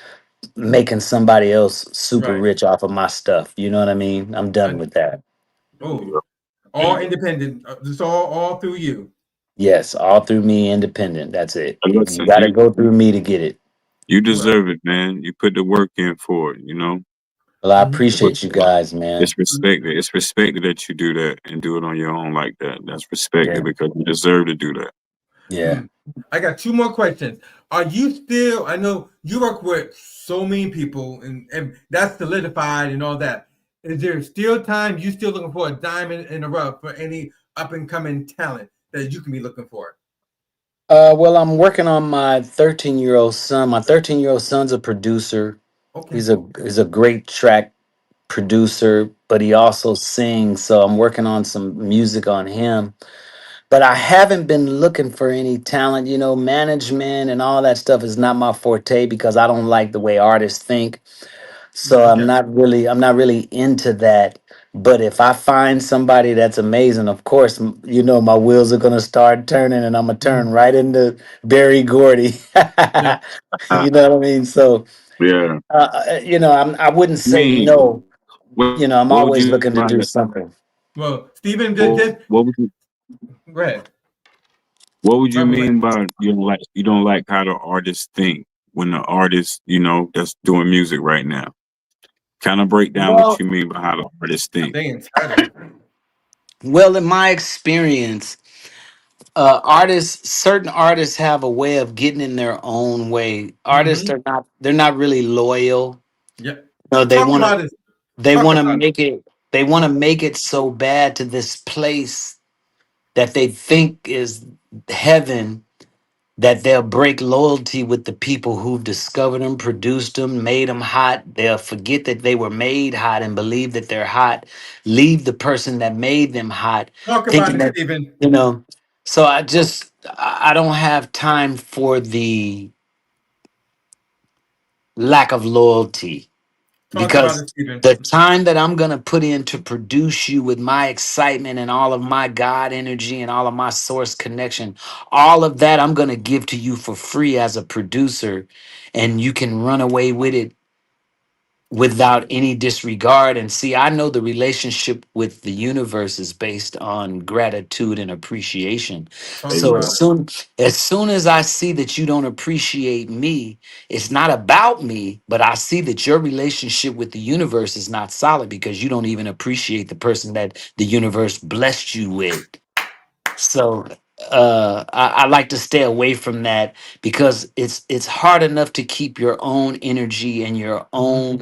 making somebody else super right. rich off of my stuff. You know what I mean? I'm done I, with that. oh, There all you go. independent. It's all through you. Yes, all through me, independent. That's it. And You listen, got to go through me to get it. you Well, deserve it, man. You put the work in for it. Well, I mhm. appreciate you guys, man. It's respected. It's respected that you do that and do it on your own like that. That's Yeah, respected because you deserve to do that. yeah. Mhm. I got two more questions. Are you still? I know you work with so many people, and that's solidified and all that. Is there still time? You still looking for a diamond in the rough for any up and coming talent that you can be looking for? Well, I'm working on my 13-year-old son. My 13-year-old son's a producer. Okay. He's a great track producer, but he also sings. So I'm working on some music on him. But I haven't been looking for any talent. Management and all that stuff is not my forte because I don't like the way artists think. So Okay. I'm not really into that. But if I find somebody that's amazing, of course, my wheels are gonna start turning, and I'm gonna turn Mhm. right into Barry Gordy. Yeah. You know what I mean? So, Yeah. I wouldn't I say mean, no. I'm what would always you looking mean to by do that? something. Well, Stephen, just What would you go ahead. What would you Right away. mean by you don't like how the artists think when the artist that's doing music right now? Kind of break down what Well, you mean by how the artists think. They entitled. well, in my experience, certain artists have a way of getting in their own way. Artists Mm-hmm. they're not really loyal. Yep. No, they Talk want to about it. they Talk want to about it. make it they want to make it so bad to this place that they think is heaven that they'll break loyalty with the people who discovered them, produced them, made them hot. They'll forget that they were made hot and believe that they're hot. Leave the person that made them hot, Talk about thinking it, that Stephen. you know. So I don't have time for the lack of loyalty Talk about because it, Stephen. the time that I'm going to put in to produce you with my excitement and all of my God energy and all of my source connection, all of that I'm going to give to you for free as a producer, and you can run away with it without any disregard. And see, I know the relationship with the universe is based on gratitude and appreciation. Talk There you So about go. as soon as I see that you don't appreciate me, it's not about me, but I see that your relationship with the universe is not solid because you don't even appreciate the person that the universe blessed you with. So I like to stay away from that because it's hard enough to keep your own energy and your it. Hmm. own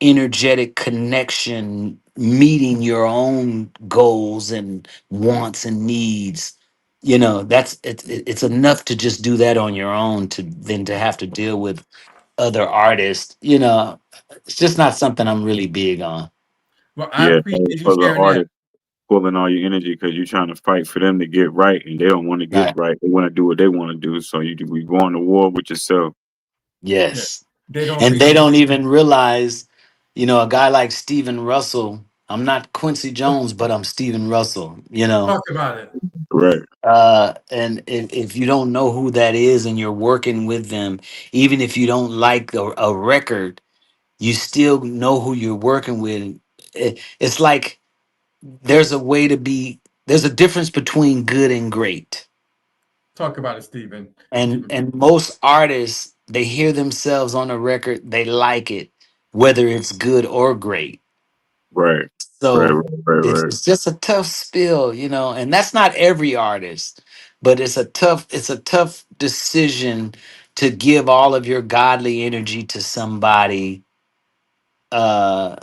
energetic connection meeting your own goals and wants and needs. That's it's enough to just do that on your own to then to have to deal with other artists. It's just not something I'm really big on. Well, I Yeah, appreciate you for the sharing that. artist pulling all your energy because you're trying to fight for them to get right, and they don't want to get Right. right. They want to do what they want to do. So we going to war with yourself. Yeah. Yes. They don't And they appreciate don't even realize, a guy like Steven Russell, I'm not Quincy it. Jones, but I'm Steven Russell. Talk about it. Right, And if you don't know who that is and you're working with them, even if you don't like a record, you still know who you're working with. It's like there's a difference between good and great. Talk about it, Stephen. And most artists, they hear themselves on a record, they like it, whether it's good or great. right, right, So right, right, it's, right. it's just a tough spill, and that's not every artist, but it's a tough decision to give all of your godly energy to somebody. Uh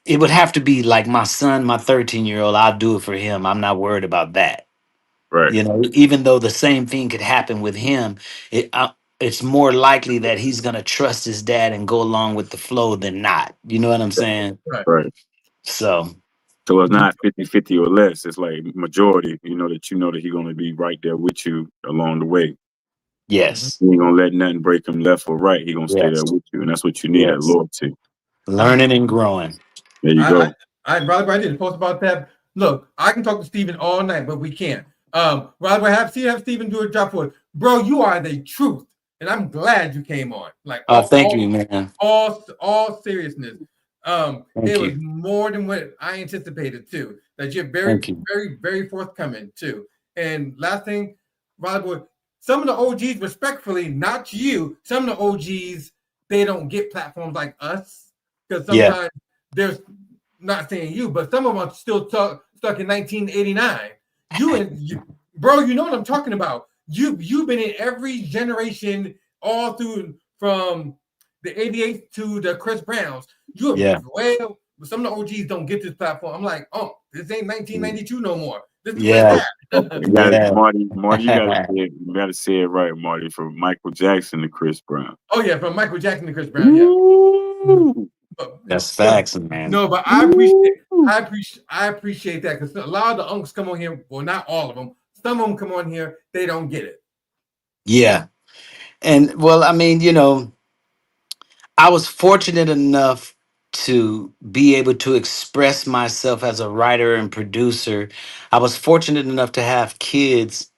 it would have to be like my son, my 13-year-old. I'll do it for him. I'm not worried about that. Right. Even though the same thing could happen with him, it's more likely that he's gonna trust his dad and go along with the flow than not. You know what I'm saying? Right. Right. So. So it's not 50-50 or less. It's like majority, you know that he's gonna be right there with you along the way. Yes. He ain't gonna let nothing break him left or right. He gonna stay there Yes. with you. And that's what you need, that Yes. loyalty. Learning and growing. There you I, go. Brother, I did a post about that. Look, I can talk to Steven all night, but we can't. Brother, have Steven do a job for us. Bro, you are the truth. And I'm glad you came on. Like Thank you, man. all seriousness. Thank It was you. more than what I anticipated too. That you're very, Thank you. very, very forthcoming too. And last thing, Raleighboi, some of the OGs, respectfully, not you, some of the OGs, they don't get platforms like us. Because sometimes there's, not saying you, but some of them are still stuck in 1989. Bro, you know what I'm talking about. You've been in every generation, all through from the 88 to the Chris Browns. Well, some of the OGs don't get this platform. I'm like, oh, this ain't 1992 no more. This is where Yeah. it's at. Yeah. Marty, you gotta say it right, Marty. From Michael Jackson to Chris Brown. Oh yeah, from Michael Jackson to Chris Brown. Yeah. That's facts, man. No, but I appreciate that because a lot of the unks come on here. Well, not all of them. Some of them come on here. They don't get it. Yeah. And well, I mean, I was fortunate enough to be able to express myself as a writer and producer. I was fortunate enough to have kids,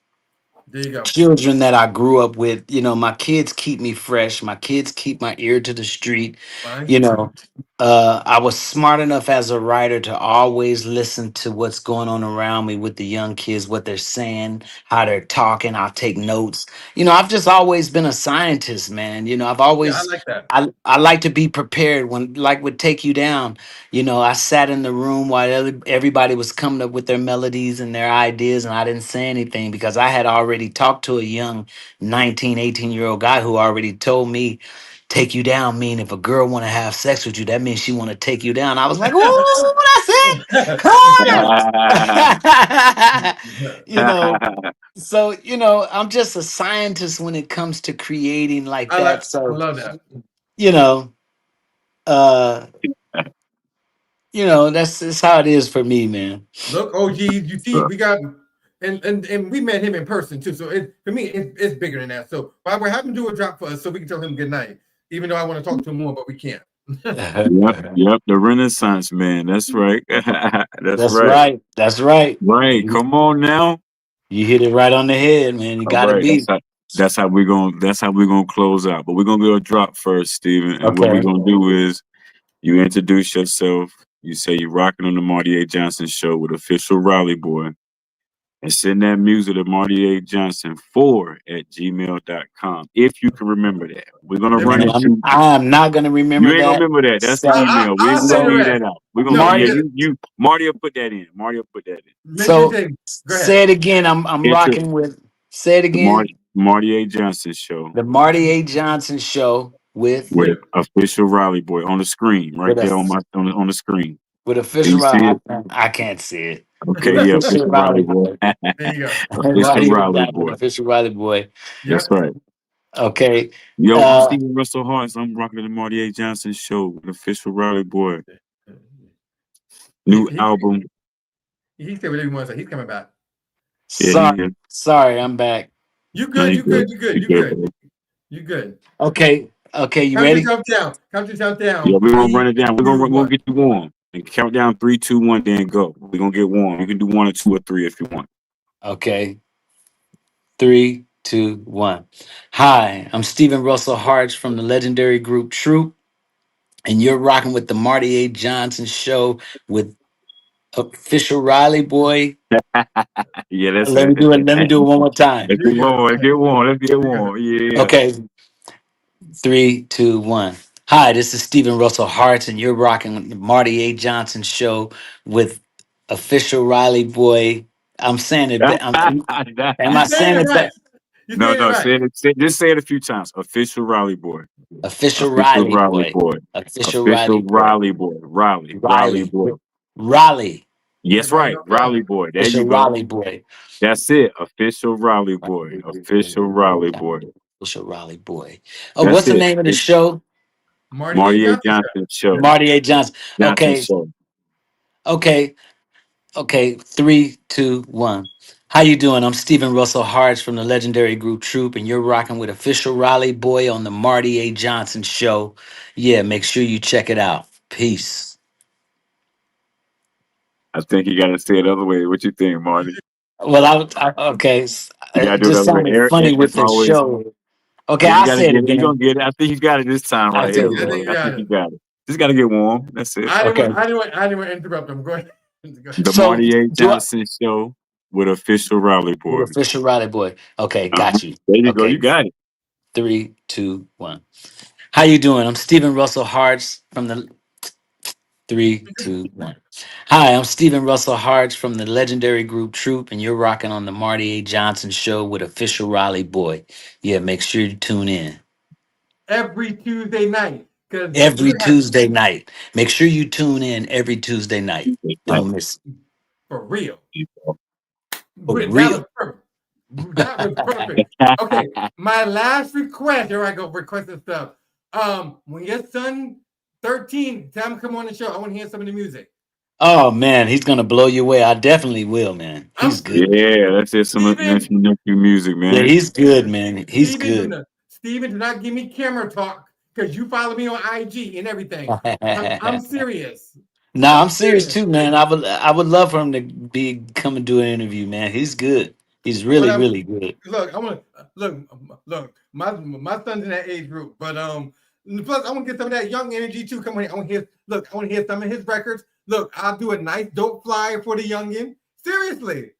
There you go. children that I grew up with. My kids keep me fresh. My kids keep my ear to the street. Fine. You know, I was smart enough as a writer to always listen to what's going on around me with the young kids, what they're saying, how they're talking. I'll take notes. I've just always been a scientist, man. I've Yeah, I always like that. I like to be prepared when like would take you down. I sat in the room while everybody was coming up with their melodies and their ideas, and I didn't say anything because I had already talked to a young 19, 18-year-old guy who already told me take you down mean if a girl want to have sex with you, that means she want to take you down. I was like, oh, that's it. So I'm just a scientist when it comes to creating like that. I So love that. you know, uh, that's how it is for me, man. Look, OGs, you see, we got and we met him in person too. So for me, it's bigger than that. So Bob, we're having to do a drop for us so we can tell him good night. Even though I want to talk to him more, but we can't. Yep, the Renaissance man. That's right. That's right. That's right. Right. Come on now. You hit it right on the head, man. You All gotta right. be. That's how we're gonna close out. But we're gonna do a drop first, Steven. And what we're Okay. gonna do is you introduce yourself. You say you're rocking on the Marty A. Johnson show with official Raleighboi. And send that music to Marty A. Johnson 4@gmail.com. If you can remember that. We're gonna run into I'm not gonna remember you ain't that. gonna remember that. That's the So, email. We're I'll gonna say leave that. that out. We're gonna Marty, Marty will put that in. Marty will put that in. so Go ahead. say it again. I'm It's rocking with. Say it the again. Marty A. Johnson show The Marty A. Johnson show with with official Raleighboi on the screen, right with there a on the screen. with Do official you see Riley. it? I can't see it. Okay, With yeah, official official Riley Raleighboi. boy. There you go. Official Marty A. Johnson with Raleighboi. official Riley boy. That's Yep. right. Okay. Yo, I'm Steven Russell Harts. I'm rocking the Marty A. Johnson show with official Raleighboi. New album. He said whatever he wants to say. He's coming back. Sorry, I'm back. You good, you good, you good, you good. You good. Okay, you Count ready? yourself down. Count yourself down. Yeah, we're gonna run it down. We're 3, 2, gonna 1. get you warm. And count down 3, 2, 1, then go. We're gonna get warm. You can do 1 or 2 or 3 if you want. Okay. 3, 2, 1. Hi, I'm Steven Russell Harts from the legendary group Troop, and you're rocking with the Marty A. Johnson show with official Raleighboi. Yeah, that's Let it. me do it. Let me do it one more time. Let's get warm. Let's get warm. Let's get warm. Yeah. Okay. 3, 2, 1. Hi, this is Steven Russell Harts, and you're rocking with the Marty A. Johnson show with official Raleighboi. I'm saying it. Am I saying it back? No. Just say it a few times. Official Raleighboi. Official Official Raleighboi. Raleighboi. Official Official Raleighboi. Raleighboi. Raleigh. Raleighboi. Raleigh. Yes, right. Raleighboi. There Official you go. Raleighboi. That's it. Official Raleighboi. Official Raleighboi. Official Raleighboi. Oh, what's the name of the show? Marty A. Johnson show. Marty A. Johnson. Johnson Okay. show. Okay. Okay, 3, 2, 1. How you doing? I'm Steven Russell Harts from the legendary group Troop, and you're rocking with official Raleighboi on the Marty A. Johnson show. Yeah, make sure you check it out. Peace. I think you got to say it the other way. What you think, Marty? Well, okay. You got to It do it the just other way. sounded Eric, funny with it's the always. show. Okay, Yeah, you I'll got to say it get it. You again. gonna get it. I think you got it this time, I'll right say here, it I again. think boy. you I got think you it. got it. Just got to get warm. That's it. Okay. I didn't want to interrupt him. Go ahead. Go ahead. The So, Marty A. do I, Johnson show with official Raleigh with boy. official Raleighboi. Okay, Uh-huh. got you. There you go. You Okay, got it. 3, 2, 1. How you doing? I'm Steven Russell Harts from the 3, 2, 1. Hi, I'm Steven Russell Harts from the legendary group Troop, and you're rocking on the Marty A. Johnson show with official Raleighboi. Yeah, make sure you tune in Every Tuesday night, because every we're gonna have Tuesday night. Make sure you tune in every Tuesday night. Like, Don't miss for real. for That real. was perfect. That was perfect. Okay, my last request. Here I go requesting stuff. When your son 13, tell him to come on the show. I want to hear some of the music. Oh man, he's gonna blow you away. I definitely will, man. I'm He's good. yeah, that's it. Some Steven. nephew music, Yeah, man. he's good, man. He's Steven, good. Steven, do not give me camera talk because you follow me on IG and everything. I'm serious. No, I'm I'm serious serious. too, man. I would love for him to be come and do an interview, man. He's good. He's But really, really good. look. I want to look. My son's in that age group, but plus I want to get some of that young energy too. Come on, I want to hear. Look, I want to hear some of his records. Look, I'll do a nice dope flyer for the youngin. Seriously,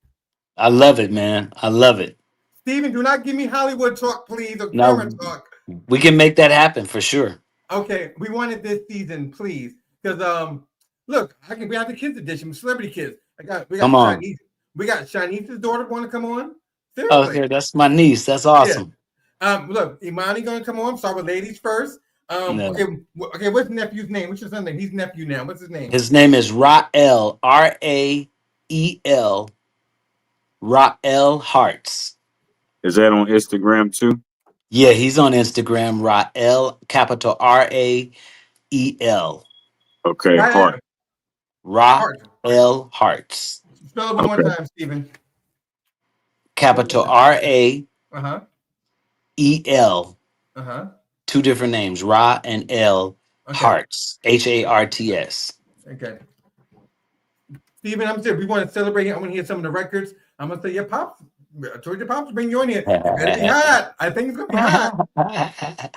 I love it, man. I love it. Steven, do not give me Hollywood talk, please, or camera Now talk. we can make that happen for sure. Okay, we want it this season, please, because look, we have the kids edition, celebrity kids. We got Come on. Chinese. We got Chinese's daughter want to come on. Seriously. Okay, that's my niece. That's Yeah. awesome. Look, Imani gonna come on. Start with ladies first. No. Okay. What's nephew's name? What's your son's name? He's nephew now. What's his name? His name is Rael, Rael, Rael Harts. Is that on Instagram too? Yeah, he's on Instagram. Rael, capital Rael, Okay, Right. heart. Hart. Rael Harts. Spell it one more Okay. time, Stephen. Capital Rael, Uh huh. Uh huh. two different names, Ra and L Okay. Harts, Harts. Okay. Stephen, I'm saying we want to celebrate here. I want to hear some of the records. I'm gonna say your pops. I told your pops to bring you in here. It better be hot. I think it's gonna be hot.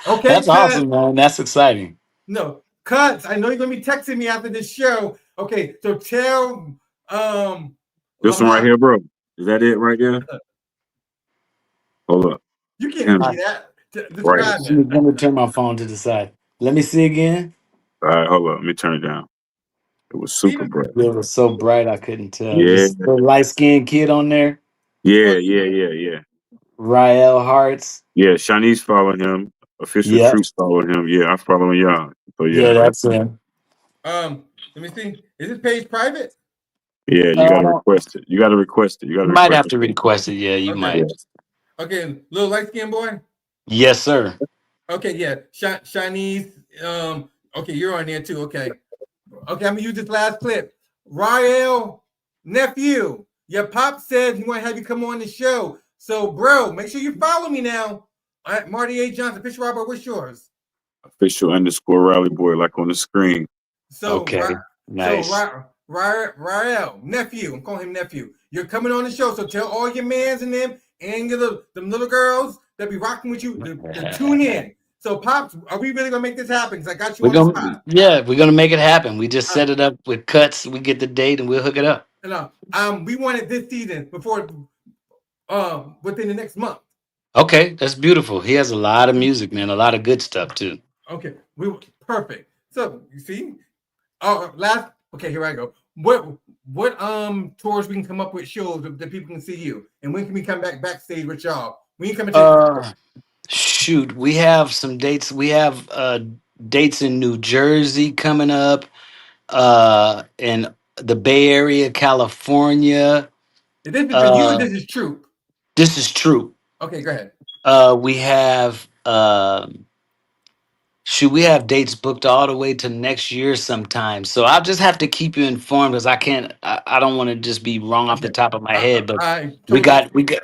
Okay, That's awesome, man. That's exciting. No, Cuts. I know you're gonna be texting me after this show. Okay, so tell This one right Lamont. here, bro. Is that it right there? Hold up. You can't Him. see that. Right. Describe Let it. me turn my phone to the side. Let me see again. All right, hold up. Let me turn it down. It was super Stephen, bright. It was so bright I couldn't tell. Yeah, This little light skinned kid on there, yeah. Rael Harts. Yeah, Shanice followed him. Official Yep. Troops followed him. Yeah, I'm following y'all. So yeah, Yeah, that's him. let me see. Is this page private? yeah, you gotta request it. You gotta request it. You gotta You might request have to request it. Yeah, you Okay. might. Okay, little light skinned boy. Yes, sir. Okay, yeah. Shanice. Okay, you're on there too. Okay. Okay, I'm gonna use this last clip. Rael, nephew, your pop said he want to have you come on the show. So, bro, make sure you follow me now. All right, Marty A. Johnson, Fisher Robert, what's yours? official underscore Raleighboi, like on the screen. So, Okay, nice. So, Rael, nephew, I'm calling him nephew. You're coming on the show, so tell all your mans and them and them little girls that be rocking with you to tune in. So, Pops, are we really gonna make this happen? Because I got you We're on the gonna, spot. yeah, we're gonna make it happen. We just set it up with Cuts. We get the date and we'll hook it up. We want it this season before within the next month. Okay, that's beautiful. He has a lot of music, man. A lot of good stuff too. Okay, perfect. So you see, here I go. What tours we can come up with shows that people can see you, and when can we come backstage with y'all? When you come to Shoot, we have some dates. We have dates in New Jersey coming up, in the Bay Area, California. Is this for you or this is true? This is true. Okay, go ahead. We have shoot, we have dates booked all the way to next year sometime. So I'll just have to keep you informed because I can't. I don't want to just be wrong off the Okay. top of my head. But I we totally got we got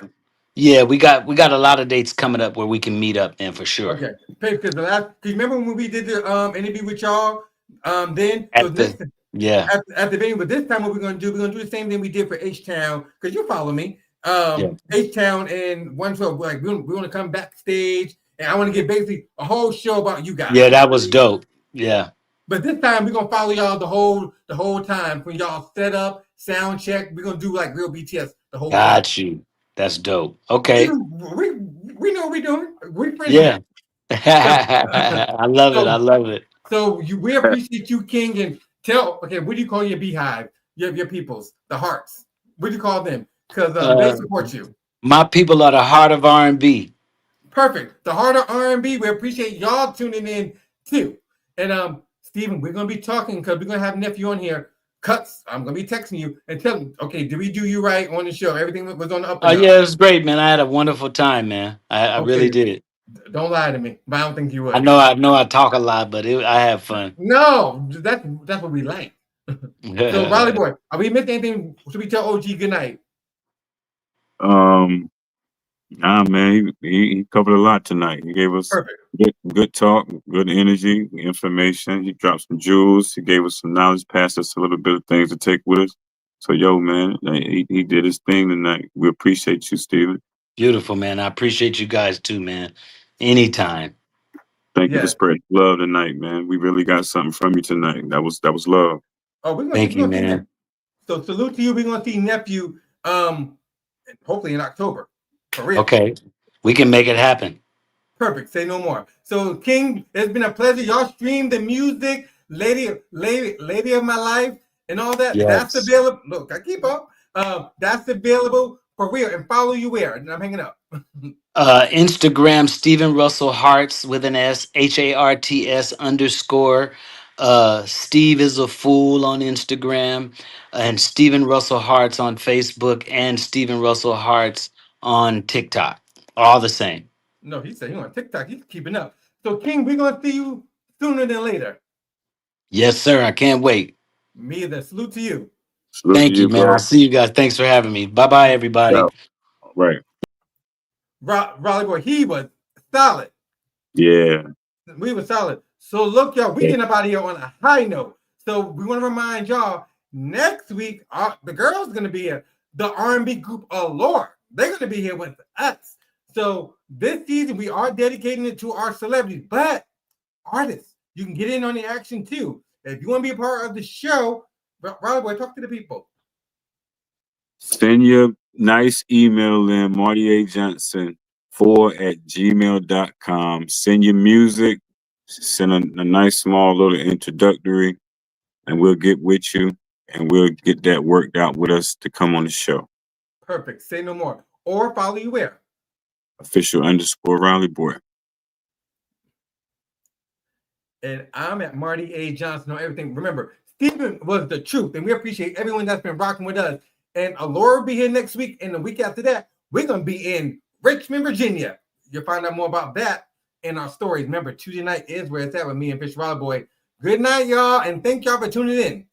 yeah we got a lot of dates coming up where we can meet up, man, for sure. okay. Because the last, cause remember when we did the interview with y'all? Then so At this the yeah at the venue, but this time what we're gonna do the same thing we did for H Town, because you follow me. yeah H Town and 112, like we want to come backstage, and I want to get basically a whole show about you guys. yeah that was dope. Yeah, But this time we're gonna follow y'all the whole time from y'all set up, sound check. We're gonna do like real BTS the whole time. got you. That's dope. Okay. Even we know what we're doing. We're friends Yeah. now. I love it. I So love it. we appreciate you, King, and tell. Okay, what do you call your beehive? Your peoples, the hearts. What do you call them? Because they Uh, support you. my people are the heart of R&B. Perfect. The heart of R&B. We appreciate y'all tuning in too. And Steven, we're gonna be talking because we're gonna have nephew on here. Cuts. I'm gonna be texting you and tell him. Okay, did we do you right on the show? Everything was on the up Oh and up. yeah, it was great, man. I had a wonderful time, man. I really Okay, did. don't lie to me, but I don't think you I would. know I know I talk a lot, but I have fun. No, that's what we like. So Raleighboi, are we missing anything? Should we tell OG good night? Nah, man, he covered a lot tonight. He gave us Perfect. good talk, good energy, information. He dropped some jewels. He gave us some knowledge, passed us a little bit of things to take with us. So, yo, man, he did his thing tonight. We appreciate you, Steven. Beautiful, man. I appreciate you guys too, man. Anytime. Thank you for Yes. spreading love tonight, man. We really got something from you tonight. That was love. Oh, we're Thank you, gonna see man. that. So salute to you. We're gonna see nephew hopefully in October. For real. Okay. We can make it happen. Perfect. Say no more. So King, it's been a pleasure. Y'all stream the music, lady of my life, and all that. That's Yes. available. Look, I keep up. That's available for real. And follow you where? And I'm hanging up. Instagram Steven Russell Harts with an S, HARTS _. Steve is a fool on Instagram, and Steven Russell Harts on Facebook, and Steven Russell Harts on TikTok. All the same. No, he said he on TikTok. He's keeping up. So King, we're gonna see you sooner than later. Yes, sir. I can't wait. Me either. Salute to you. Salute to Thank you, you, man. I'll bro. see you guys. Thanks for having me. Bye bye, everybody. Yeah, all right. Raleighboi, he was solid. Yeah. We were solid. So look, y'all, we Yeah. getting up out of here on a high note. So we want to remind y'all next week, the girls gonna be here. The R&B group Allure. They're gonna be here with us. So this season we are dedicating it to our celebrities, but artists, you can get in on the action too. If you want to be a part of the show, Raleighboi, talk to the people. Send your nice email in, Marty A. Johnson 4@gmail.com. Send your music, send a nice small little introductory, and we'll get with you and we'll get that worked out with us to come on the show. Perfect. Say no more. Or follow you where? Official _ Raleighboi. And I'm at Marty A. Johnson on everything. Remember, Steven was the truth, and we appreciate everyone that's been rocking with us. And Allure will be here next week, and the week after that, we're gonna be in Richmond, Virginia. You'll find out more about that in our stories. Remember, Tuesday night is where it's at with me and Fish Raleighboi. Good night, y'all, and thank y'all for tuning in.